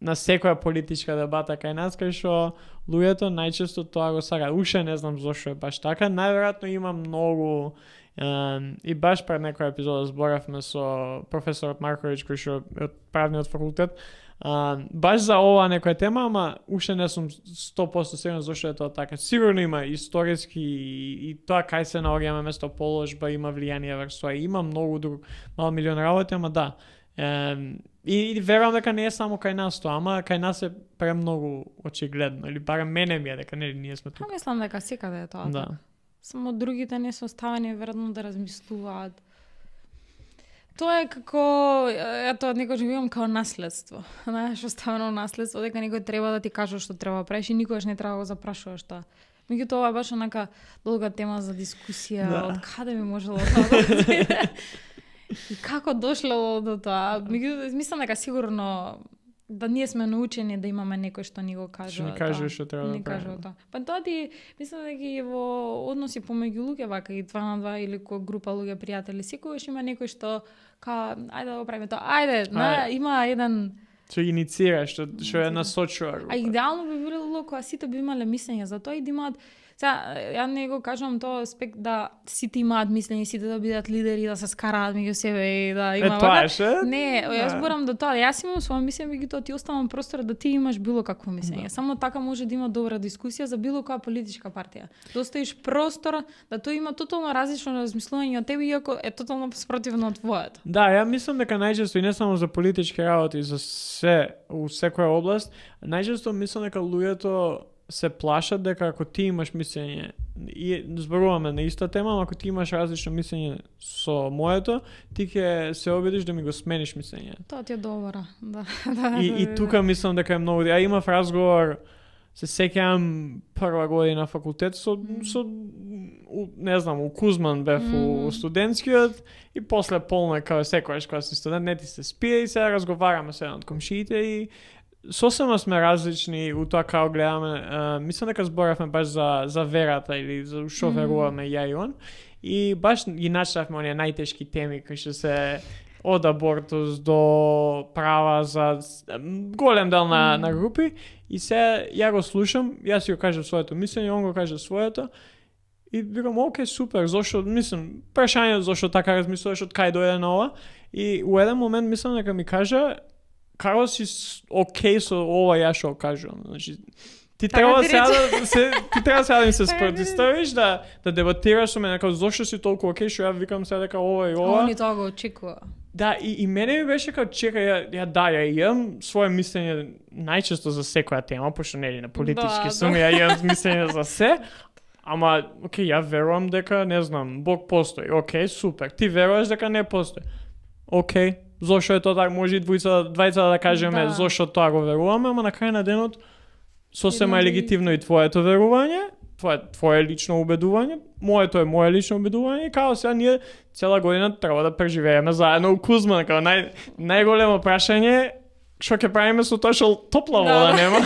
секоја политичка дебата кај нас, кај што луѓето најчесто тоа го сакаат. Уште не знам зошто е баш така. Најверојатно има многу и баш пред некоја епизода зборавме со професорот Марковиќ кој што е од правниот факултет. Баш за ова некоја тема, ама уште не сум 100% сигурен зашто е тоа така. Сигурно има историски и тоа кај се наоѓаме место положба има влијание врз тоа. Има многу друг мал милион работи, ама да. И верувам дека не е само кај нас тоа, ама кај нас е премногу очигледно, или барем мене ми е дека нели ние сме тука. Мислам дека секаде е тоа. Да. Така. Само другите не се оставени веројатно да размислуваат. Тоа е како, ето, некој живеам као наследство. Знаеш, оставено наследство, дека некој треба да ти каже што треба да правиш и никогаш не треба да го запрашуваш тоа. Меѓутоа тоа е баш онака долга тема за дискусија, Да. од каде би можело тоа да дојде. И како дошло до тоа. Меѓутоа, мислам дека сигурно да ние сме научени да имаме некој што ни го каже. Што ни каже што треба да правиме. Тоа. Па тоа ти мислам дека и во односи помеѓу луѓе вака и 2 на 2 или која група луѓе пријатели, секогаш има некој што ајде да го правиме тоа. Има еден Што инициира, што е насочува. А идеално би било кога сите би имале мислење за тоа и да имаат. Сега, ја не го кажувам тоа аспект да сите имаат мислење, сите да бидат лидери, да се скараат меѓу себе и да има тоа е ше? Не, јас зборам до тоа. Јас имам своја мислење, меѓутоа ти оставам простор да ти имаш било какво мислење. Само така може да има добра дискусија за било која политичка партија. Да оставиш простор да тој има тотално различно размислување од тебе, иако е тотално спротивно од твоето. Да, ја мислам дека најчесто и не само за политички работи, за се, у секоја област, најчесто мислам дека луѓето се плашат дека ако ти имаш мислење и зборуваме на иста тема, ама ако ти имаш различно мислење со моето, ти ќе се обидиш да ми го смениш мислење. Тоа ти е добро, да. И тука мислам дека е многу. Ја имав разговор, се сеќавам прва година факултет со не знам, у Кузман бев у студентскиот и после полна као секојаш кога си студент, не ти се спие и се разговараме со еден од комшиите и сосема сме различни у тоа како гледаме. Мислам дека зборавме баш за верата или за што веруваме ја и он. И баш ги начнавме оние најтешки теми кои што се од абортус до права за голем дел на групи и се ја го слушам, јас си го кажам своето мислење, он го каже своето и викам окей, супер, зошто мислам, прашање зошто така размислуваш, од кај дојде на ова и у еден момент мислам дека ми кажа како си окей со ова ја што кажувам. Значи ти треба сега да ми се спротивиш, да дебатираш со мене, како зошто си толку окей, што ја викам сега дека ова и ова. Они тоа го очекува. Да, и мене ми беше како чека, ја имам свое мислење најчесто за секоја тема, пошто нели на политички суми, ја имам мислење за се. Ама, окей, ја верувам дека, не знам, Бог постои. Окей, супер. Ти веруваш дека не постои. Окей, зошто е тоа така, може и двајца да кажеме зошто тоа го веруваме, ама на крај на денот сосема е легитимно и твоето верување, твое лично убедување, моето е мое лично убедување и као сега ние цела година треба да преживееме заедно у Кузман, као најголемо прашање што ќе правиме со тоа што топла вода нема.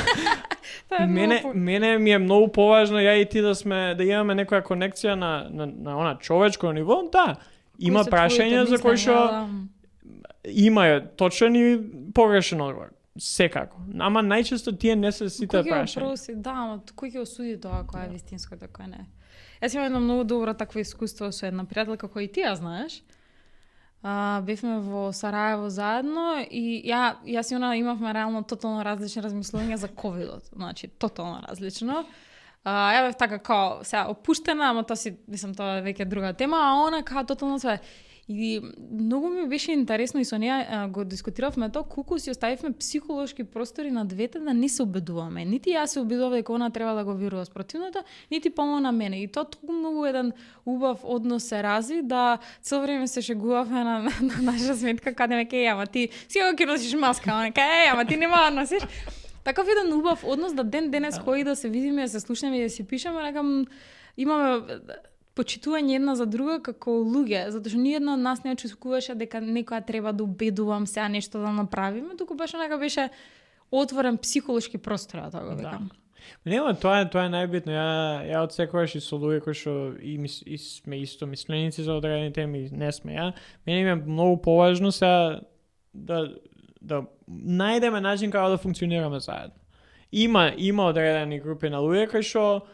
Мене ми е многу поважно ја и ти да имаме некоја конекција на она човечко ниво, да. Има прашања за кои што има точен и погрешен одговор. Секако. Ама најчесто тие не се сите прашања. Да, ама кој ќе осуди тоа која е вистинското, која не е? Јас имам едно многу добро такво искуство со една пријателка која и ти ја знаеш. Бевме во Сараево заедно и јас и она имавме реално тотално различни размислувања за ковидот. Значи, тотално различно. Ја бев така као сега опуштена, ама тоа е веќе друга тема, а она као тотално све. И многу ми беше интересно и со неја го дискутиравме тоа колку си оставивме психолошки простори на двете да не се обидуваме. Нити јас се обидував дека она треба да го верува спротивното, нити помогна мене. И тоа толку многу еден убав однос се разви да цело време се шегувавме на наша сметка каде веќе ама ти сигурно ќе носиш маска, ама ти нема да носиш. Таков еден убав однос да ден денес кои да се видиме, да се слушнеме и да си пишеме, некам имаме почитување една за друга како луѓе, затоа што ниедно од нас не очекуваше дека некоја треба да убедувам сега нешто да направиме, туку баш нека беше отворен психолошки простор, тоа го викам. Нема, тоа е најбитно. Ја одсекуваш и со луѓе кои што и сме исто мисленици за одредени теми, не сме ја. Мене ми е многу поважно сега да најдеме начин како да функционираме заедно. Има одредени групи на луѓе кои што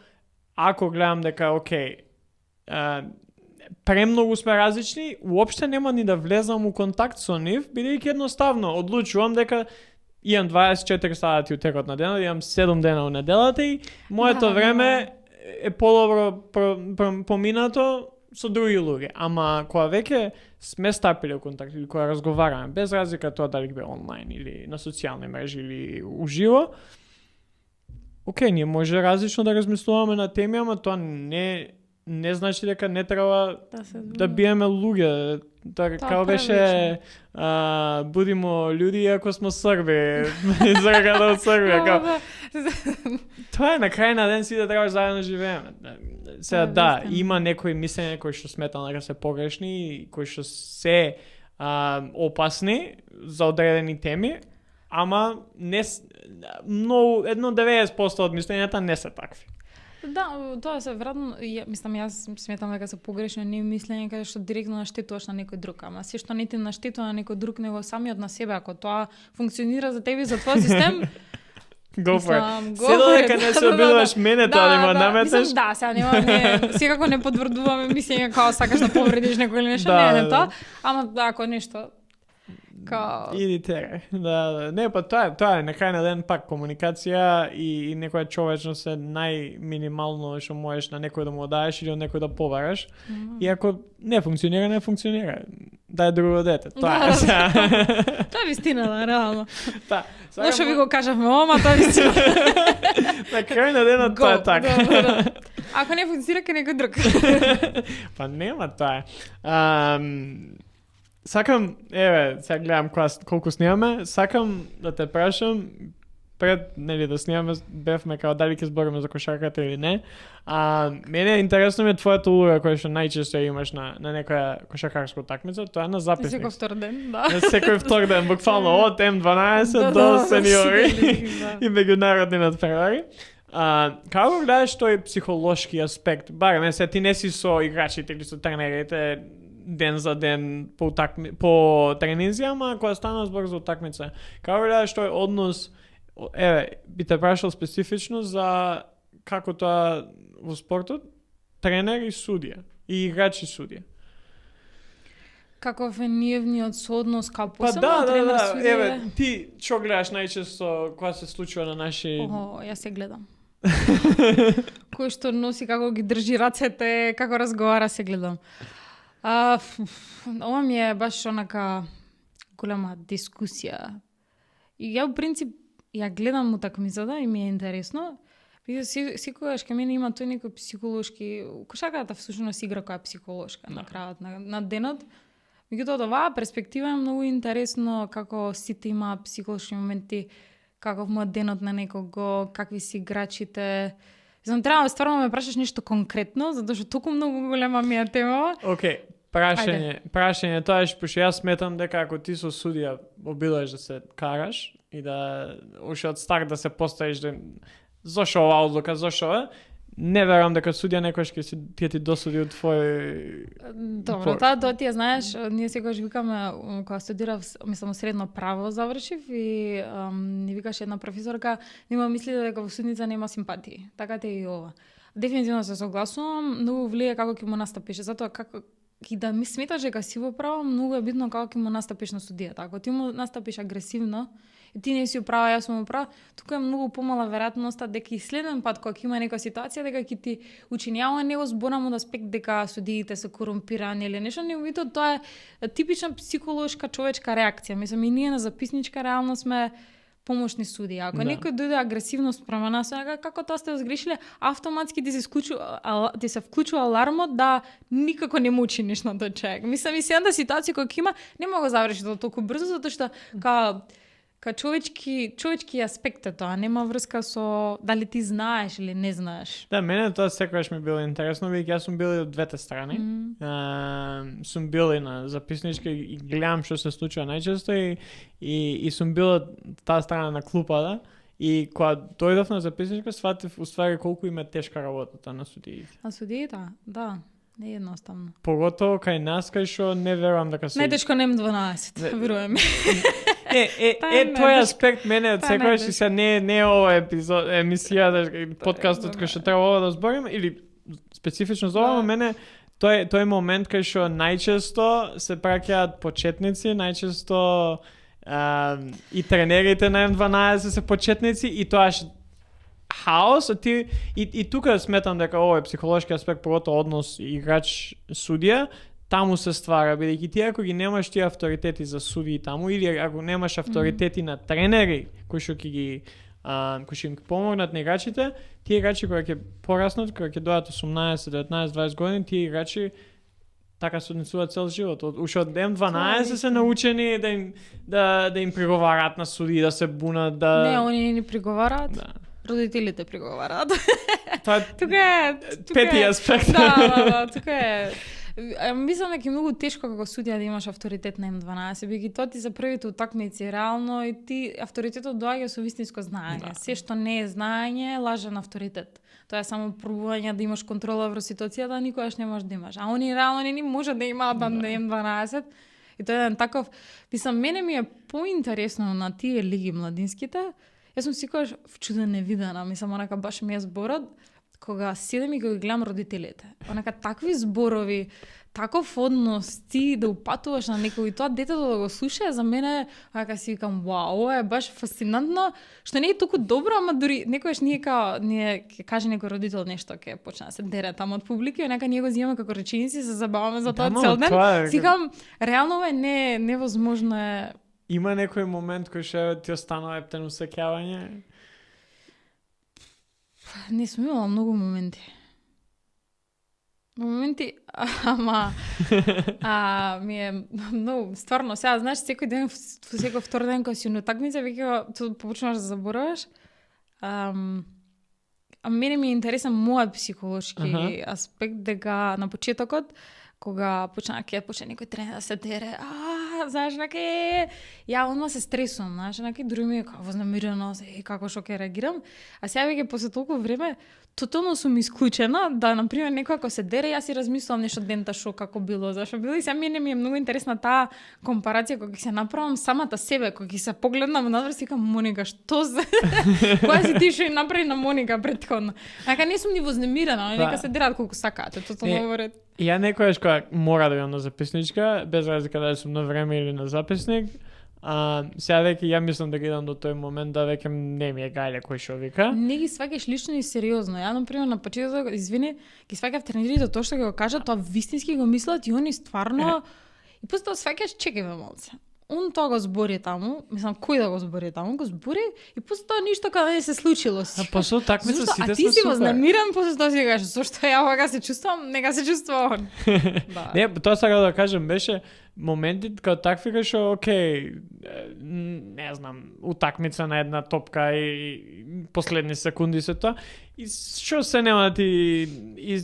ако гледам дека окей, премногу сме различни, уопште нема ни да влезам у контакт со нив, бидејќи едноставно одлучувам дека имам 24 сати у текот на денот, имам 7 дена у неделата и моето време е подобро поминато со други луѓе, ама кога веќе сме стапиле контакт или кога разговараме, без разлика тоа дали бе онлайн или на социјални мрежи или уживо, окей, ние може различно да размислуваме на теми, ама тоа не значи дека не треба да биеме луѓе. Као беше будимо луѓе ако сме Срби, зарагата од Србија. Тоа е на крај на ден сите треба заедно живееме. Сега да, има некои мислења кои што сметам дека се погрешни и кои што се опасни за одредени теми, ама не многу 90% од мислењата не се такви. Да, тоа се веројатно, мислам, јас сметам дека се погрешно не мислење каде што директно наштетуваш на некој друг, ама се што не ти наштетува на некој друг, него самиот на себе, ако тоа функционира за тебе и за твој систем, Go for it. Се додека не се обидуваш мене, тоа нема наметеш. Да, сега нема, секако не подврдуваме мислење као сакаш да повредиш некој или нешто, не тоа, ама ако нешто Иди тере. Да. Не, па тоа е на крај на ден пак комуникација и некоја човечност е најминимално што можеш на некој да му даеш или од некој да побараш. И ако не функционира, не функционира. Дај друго дете. Тоа е. Тоа е вистина, да, реално. Да. Лошо ви го кажавме, ама тоа е вистина. На крај на денот тоа е така. Ако не функционира, ке некој друг. Па нема тоа е. Сакам, сега гледам колку снимаме, сакам да те прашам, пред да снимаме, бевме као дали ќе збориме за кошарката или не. Мене интересно ми е твојата улога која што најчесто имаш на некоја кошаркарска утакмица, тоа е на записник. Секој втор ден, да. Секој втор ден, буквално од М12 до сениори и меѓународни надпревари. Како гледаш тој психолошки аспект? Барем, ти не си со играчите или со тренерите ден за ден по тренинзија, ама кога стана збор за утакмица. Како гледаш тој однос, би те прашал специфично за како тоа во спортот, тренер и судија, и играч и судија. Каков е нивниот сооднос као посебно тренер судија? Еве, ти што гледаш најчесто кога се случува на наши... Јас се гледам. Кој што носи, како ги држи рацете, како разговара, се гледам. Ова ми е баш онака голема дискусија. И ја, в принцип, ја гледам утакмицата и ми е интересно. Секогаш кај мене има тој некој психолошки... Кошарката всушност игра која е психолошка на крајот на денот. Меѓутоа, од оваа перспектива е многу интересно како сите имаат психолошки моменти, каков му е денот на некого, какви си играчите. Знам, треба стварно ме прашаш нешто конкретно, затоа што толку многу голема ми е тема. Океј, прашање, тоа е пошто јас сметам дека ако ти со судија обидуваш да се караш и да уште од старт да се поставиш да зошто ова одлука, зошто не верувам дека судија некојаш ќе ти досуди од твој... Добро, тоа ти ја знаеш, ние секогаш викаме, кога студирав, мислам, средно право завршив и ни викаше една професорка, нема мисли дека во судница нема симпатии. Така те и ова. Дефинитивно се согласувам, многу влие како ќе му настапиш, затоа како и да ми сметаш дека си во право, многу е битно како ќе му настапиш на судијата. Ако ти му настапиш агресивно, и ти не си управа, јас сум управа, тука е многу помала веројатноста дека и следен пат кога има некоја ситуација дека ќе ти учинјава него зборам од аспект дека судиите се корумпирани или нешто, невито тоа е типична психолошка човечка реакција. Мислам, и ние на записничка реално сме помошни судии. Ако некој дојде агресивно спрема нас, како тоа сте згрешиле, автоматски ти се вклучува алармот да никако не му учиниш на тој човек. Мислам, и седната ситуација која има, не мога да заврши толку брзо, затоа што ка човечки аспект е тоа, нема врска со дали ти знаеш или не знаеш. Да, мене тоа секогаш ми било интересно, бидејќи јас сум бил и од двете страни. Сум бил и на записничка и гледам што се случува најчесто и сум бил од таа страна на клупата. И кога дојдов на записничка, сватив уствари колку им е тешка работата на судиите. На судиите, да. Не е едноставно. Поготово кај нас, кај што не верувам дека се... Најтешко не М12, верувам. Тој аспект мене од секојаш и се не е ова емисија, подкастот кој што треба да зборим, или специфично за ова, мене тој момент кај што најчесто се праќаат почетници, најчесто и тренерите на М12 се почетници и тоа хаос, и тука сметам дека овој психолошки аспект, поготово однос играч судија, таму се ствара, бидејќи ти ако ги немаш тие авторитети за судии таму, или ако немаш авторитети на тренери кои што ги кои ќе им помогнат на играчите, тие играчи кои ќе пораснат, кои ќе дојдат 18, 19, 20 години, тие играчи така судницуваат цел живот. Уште од М12 се научени да им приговараат на судии, да се бунат, да... Не, они не приговараат. Да. Родителите приговараат. Тоа Тука е пети аспект. Да, тука е. Мислам дека е многу тешко како судија да имаш авторитет на М12, бидејќи тоа ти за првите утакмици реално и ти авторитетот доаѓа со вистинско знаење. Се што не е знаење е лажен авторитет. Тоа е само пробување да имаш контрола врз ситуацијата, никогаш не можеш да имаш. А они реално не може да имаат на М12. И тоа е еден таков, мислам, мене ми е поинтересно на тие лиги младинските. Јас сум секогаш вчудена невидена, мислам, онака баш ми е зборот, кога седам и кога гледам родителите. Онака такви зборови, таков однос, ти да упатуваш на некој и тоа детето да го слуша, за мене, онака си викам, вау, ова е баш фасцинантно, што не е толку добро, ама дури некојаш ние ќе каже некој родител нешто, ќе почне да се дере таму од публика и онака ние го земаме како реченици, се забаваме за тоа цел ден. Си викам, реално ова е невозможно е. Има некој момент кој што ти останува ептен усекјавање? Не сум имала многу моменти. Моменти, ама ми е многу, стварно, сега, знаеш, секој ден, секој втор ден кога си на утакмица, веќе почнуваш да забораваш. А мене ми е интересен мојот психолошки аспект, дека на почетокот, кога почне некој тренер да се дере, знаеш, ја одма се стресувам, знаеш, дури ми е вознемирено, како што ќе реагирам, а сега веќе после толку време, тотално сум исклучена, да, например, некој ако се дере, јас си размислувам нешто дента шо како било, зашо било, и сега мене ми е многу интересна таа компарација, кога ќе се направам самата себе, кога ќе се погледнам надвор, си викам, Моника, што се... Која си ти што и направи на Моника претходно? Не сум ни вознемирена, нека се дерат колку сакаат, тотално говорат. Ја некојаш кога мора да имам на записничка, без разлика дали сум на време или на записник, сега веќе ја мислам да ги идам до тој момент да веќе не ми е гајле кој што вика. Не ги сваќаш лично и сериозно. Ја, например, на почетокот, извини, ги сваќав тренерите тоа што го кажат, тоа вистински го мислат и они стварно... И после тоа сваќаш, чекај ме малце. Он тоа го збори таму, мислам, кој да го збори таму, го збори и после тоа ништо кога не се случило. А после такмица сите сме супер. А ти си вознемиран, после тоа си кажеш, зошто ја ова се чувствувам, нека се чувствува он. Да. Не, тоа сакам да кажам, беше моментите кога такви кај окей, не знам, утакмица на една топка и последни секунди се тоа. И што се нема ти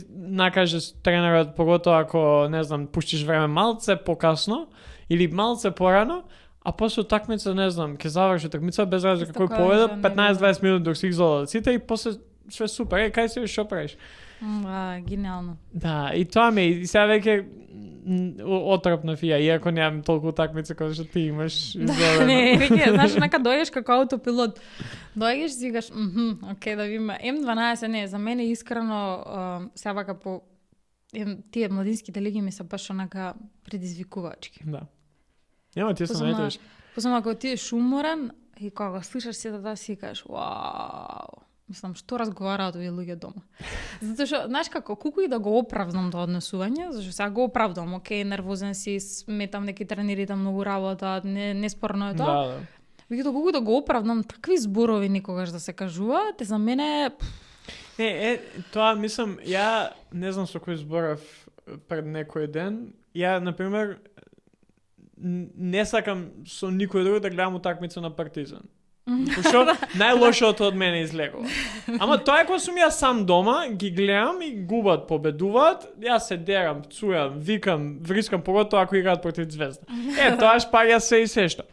накаже тренерот, поготоа ако, не знам, пуштиш време малце покасно, или малце порано, а после такмица, не знам, ќе заврши такмица без разлика кој поведе, 15-20 минути док си изолат сите и после све супер, кај си што правиш? Гениално. Да, и тоа ми, и сега веќе отрапнав ја, иако немам толку такмица како што ти имаш. Да, не, веќе, знаеш, нека дојдеш како аутопилот. Дојдеш и си кажеш, окей, да видиме. М12, не, за мене искрено, сега вака по тие младинските лиги ми се баш онака предизвикувачки. Да. Нема ти се најдеш. Посебно ако ти еш уморен и кога слушаш сето да си кажеш, вау, мислам, што разговараат овие луѓе дома. Затоа што, знаеш како, колку и да го оправдам тоа однесување, зашто сега го оправдам, окей, нервозен си, сметам неки тренерите многу работат, неспорно е тоа. Да. Меѓутоа, колку да го оправдам такви зборови никогаш да се кажуваат, за мене... Тоа мислам, ја не знам со кој зборав пред некој ден, ја, например, не сакам со никој друг да гледам утакмица на Партизан. Пошто најлошото од мене излегува. Ама тоа е кога сум ја сам дома, ги гледам и губат, победуваат, јас се дерам, цујам, викам, врискам, поготоа ако играат против Звезда. Тоа шпаѓа се и се што.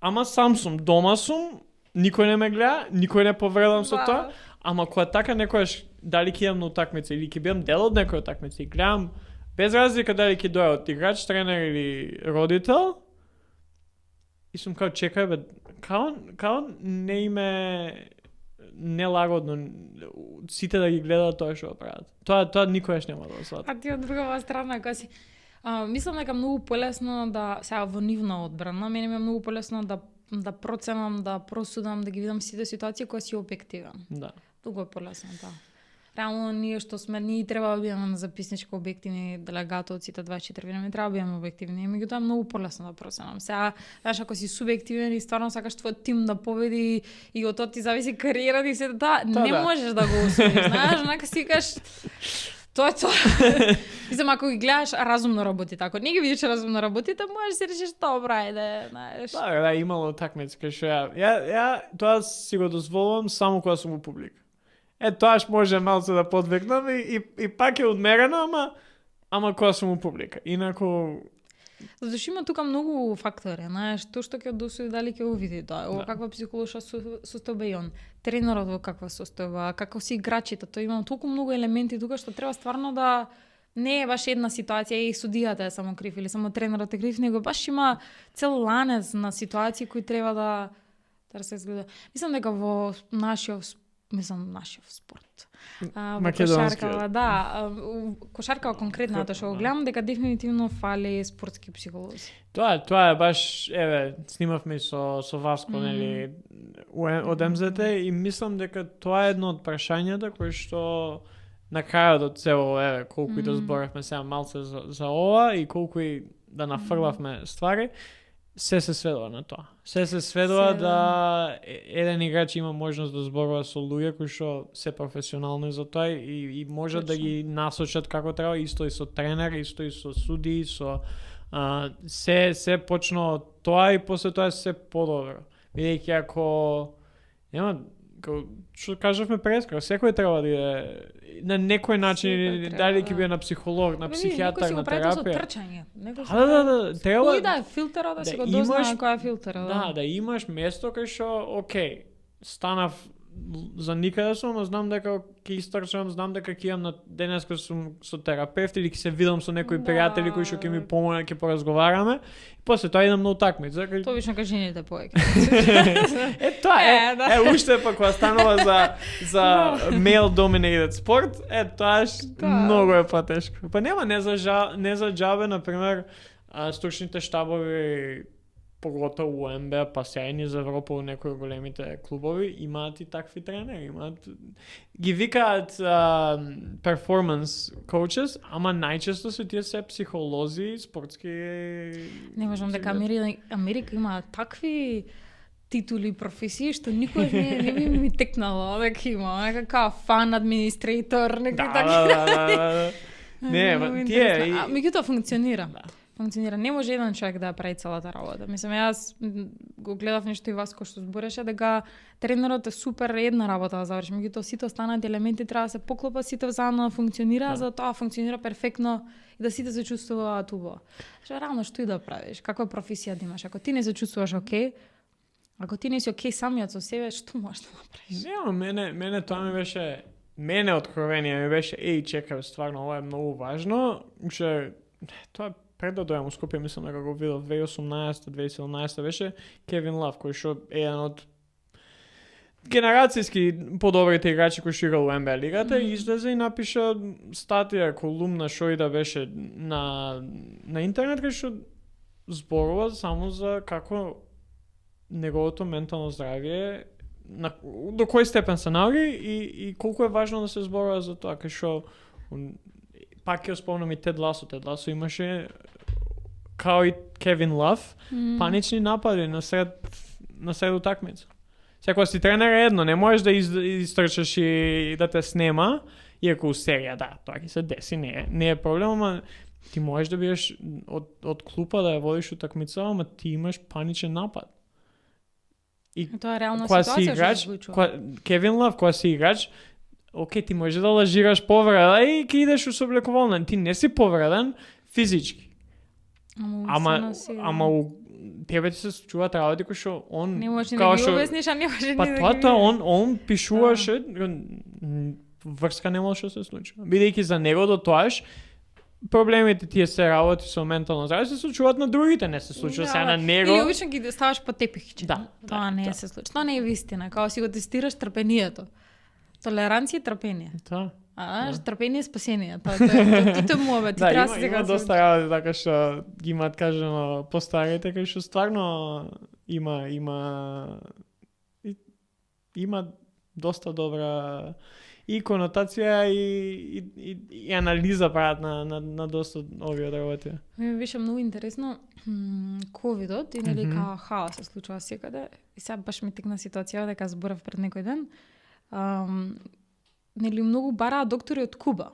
Ама сам сум, дома сум, никој не ме гледа, никој не повредам со тоа, ама кога така некојаш дали ќе идам на утакмица или ќе бидам дел од некој утакмица и гледам, без разлика дали ќе дојде од играч, тренер или родител, и сум као чекај бе, као не име нелагодно сите да ги гледаат тоа што прават. Тоа никогаш нема да свати. А ти од другава страна кога си мислам дека многу полесно да сега во нивна одбрана, мене ми е многу полесно да проценам, да просудам, да ги видам сите ситуации кои си објективен. Да. Туку е полесно, да. Реално ние што сме, ние треба да бидеме на записничко објективни делегати од сите 24 години, треба да бидеме објективни. И меѓутоа е многу полесно да проценам. Сега, знаеш, ако си субјективен и стварно сакаш твојот тим да победи и од тоа ти зависи кариерата и се не можеш да го осудиш, знаеш, онака си кажеш тоа е тоа. Мислам, ако ги гледаш разумно работите, ако не ги видиш разумно работите, можеш да си решиш добра, ајде, знаеш. Да, имало такмици кај што ја тоа си го дозволувам само кога сум у публика. Тоаш може малце да подвигнам и пак е одмерено, ама кога сум у публика. Инаку Затоа што има тука многу фактори, знаеш, тоа што ќе досуди дали ќе увиди тоа, во каква психолошка состојба е он, тренерот во каква состојба, како си играчите, тоа има толку многу елементи тука што треба стварно да не е баш една ситуација и судијата е само крив или само тренерот е крив, него баш има цел ланец на ситуации кои треба да се изгледа. Мислам дека во нашиот спорт. Кошаркава, да, кошаркава конкретно, тоа што го гледам дека дефинитивно фали спортски психолози. Тоа е баш, снимавме со Васко, нели, од МЗТ и мислам дека тоа е едно од прашањата кои што на крајот од цело, колку и да зборавме сега малце за ова и колку и да нафрлавме ствари, се сведува на тоа. Се сведува да еден играч има можност да зборува со луѓе кои што се професионални за тоа и можат да ги насочат како треба, исто и со тренер, исто и со суди, со се почна од тоа и после тоа се подобро. Бидејќи ако нема што кажавме преска, секој треба да иде на некој начин, дали ќе биде на психолог, на психијатар, на терапија. Да, треба. Кој да е филтерот, да си го дознае кој е филтерот. Да имаш место кај што, окей, станав за никаде сум, знам дека ќе истрчам, знам дека ќе имам на денеска сум со терапевт или ќе се видам со некои пријатели кои што ќе ми помогнат, ќе поразговараме. И после тоа идам на утакмица. Тоа вично ка жените повеќе. Тоа уште па кога станува за male dominated спорт, тоа многу е потешко. Па нема не за џабе, на пример, стручните штабови поготово у НБА, па сејни за Европа у некои големите клубови, имаат и такви тренери, ги викаат performance coaches, ама најчесто се тие се психолози, спортски. Не можам дека Америка има такви титули и професии што никој не би ми текнало дека има, како фан администратор, некои такви. Не, тие меѓутоа функционира. Функционира. Не може еден човек да прави целата работа. Мислам, јас го гледав нешто и Васко што збореше дека тренерот е супер една работа да заврши, меѓутоа сите останати елементи треба да се поклопат, сите заедно да функционира, за тоа функционира перфектно и да сите се чувствуваат убаво. Што реално што и да правиш, каква професија да имаш, ако ти не се чувствуваш окей, ако ти не си окей самиот со себе, што можеш да направиш? Не, мене тоа ми беше, откровение ми беше, чекај, стварно ова е многу важно, уште тоа пред да дојам у Скопје, мислам дека го видов 2018-2017 беше Кевин Лав, кој што е еден од генерацијски подобрите играчи кои што играл у НБА лигата, и излезе и напиша статија, колумна, шо и да беше на интернет, кај што зборува само за како неговото ментално здравје до кој степен се наоѓа и колку е важно да се зборува за тоа, кај што пак ќе спомнам и Тед Ласо. Тед Ласо имаше, као и Кевин Лав, панични напади на сред утакмица. Секоја си тренер е едно, не можеш да истрчаш и да те снема, иако у серија, да, тоа ќе се деси, не е проблем, ама ти можеш да бидеш од клупа да ја водиш утакмица, ама ти имаш паничен напад. И тоа е реална ситуација што се случува. Кевин Лав, кога си играч, окей, ти може да лажираш повреда и ќе идеш у соблекувална. Ти не си повреден физички. Ама у тебе ти се случуваат работи кои што он не може да ги обясниш, а не може да ги. Па тоа он пишуваше, врска не може да се случи. Бидејќи за него до тоаш проблемите тие се работи со ментално здравје се случуваат на другите, не се случува сега на него. Или обично ги ставаш по тепихче. Тоа не се случи. Тоа не е вистина, као си го тестираш трпението. Толеранција и трпение. Да. Трпение и спасение. Тоа е мова, ти треба да се има доста работи така што ги имаат кажано постарите, кај што стварно има доста добра и конотација и анализа прават на доста овие работи. Ми беше многу интересно ковидот и нели као хаос се случува секаде. И сега баш ми текна ситуација дека зборав пред некој ден. Нели многу бараа доктори од Куба.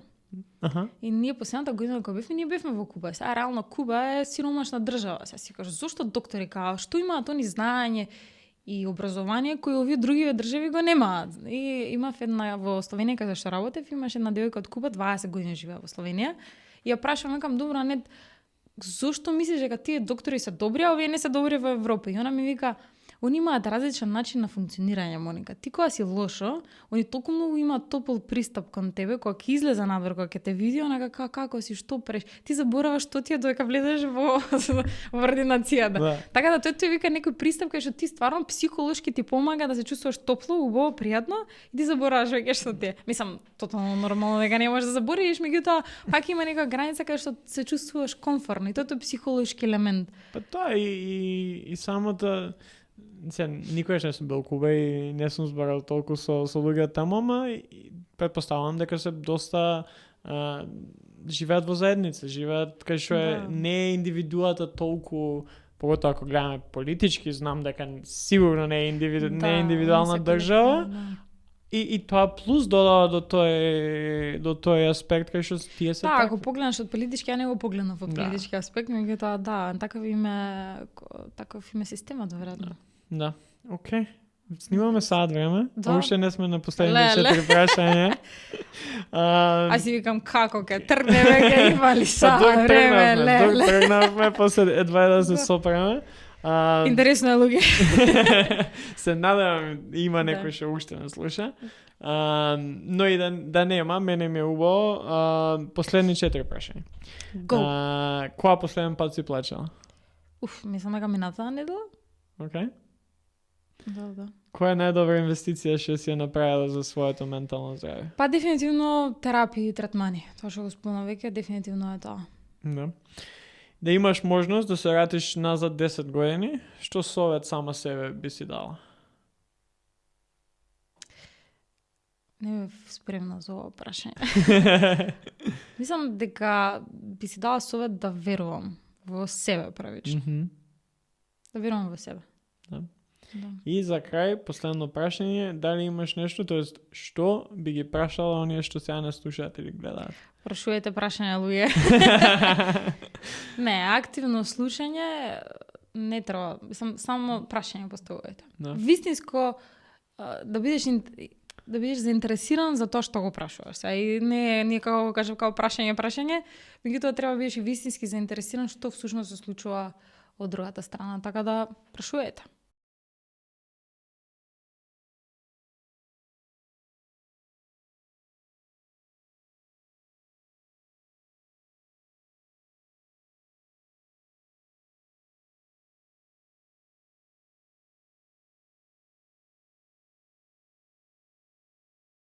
И ние последната година кога бевме, ние бевме во Куба. Сега реално Куба е сиромашна држава. Сега си кажеш, зошто доктори као, што имаат они знаење и образование кои овие другиве држави го немаат. И имав една во Словенија каде што работев, имаше една девојка од Куба, 20 години живеа во Словенија. И ја прашувам, викам, добро, не, зошто мислиш дека тие доктори се добри, а овие не се добри во Европа? И она ми вика, они имаат различен начин на функционирање, Моника. Ти кога си лошо, они толку многу имаат топол пристап кон тебе, кога ќе излезе надвор, кога ќе те види, онака како си, што преш. Ти забораваш што ти е додека влезеш во ординацијата. Да. Така да тој вика некој пристап кај што ти стварно психолошки ти помага да се чувствуваш топло, убаво, пријатно и ти забораваш веќе што ти е. Мислам, тотално нормално дека не можеш да заборавиш, меѓутоа пак има нека граница кај што се чувствуваш комфортно и тоа е психолошки елемент. Па тоа и самото никогаш не сум бил Куба и не сум зборал толку со луѓе таму, ама претпоставувам дека се доста живеат во заедница, живеат кај што не е индивидуата толку, поготоа ако гледаме политички, знам дека сигурно не е индивидуална држава. И тоа плюс додава до тој аспект кај што тие се така. Ако погледнеш од политички, ја не го погледнав од политички аспект, меѓутоа таков име системот веројатно. Да. Океј. Снимаме сад време. Уште не сме на последните 4 прашања. А си викам како ке тргнеме ке имали сад време. Тргнавме после едва да се сопреме. Интересно е, луѓе. Се надевам има некој што уште не слуша. Но и да нема, мене ми е убаво. Последни 4 прашања. Која последен пат си плачала? Мислам дека минатата недела. Океј. Да. Која е најдобра инвестиција што си ја направила за своето ментално здравје? Па дефинитивно терапија и третмани. Тоа што го спомнав веќе, дефинитивно е тоа. Да. Да имаш можност да се вратиш назад 10 години, што совет сама себе би си дала? Не бев спремна за ова прашање. Мислам дека би си дала совет да верувам во себе првично. Да верувам во себе. Да. И за крај, последно прашање, дали имаш нешто, тоест што би ги прашала оние што сега не слушаат или гледаат? Прашувајте прашања, луѓе. Не, активно слушање не треба, само прашање поставувајте. Да. Вистинско да бидеш заинтересиран за тоа што го прашуваш. И не како го кажам како прашање, меѓутоа треба да бидеш и вистински заинтересиран што всушност се случува од другата страна, така да прашувајте.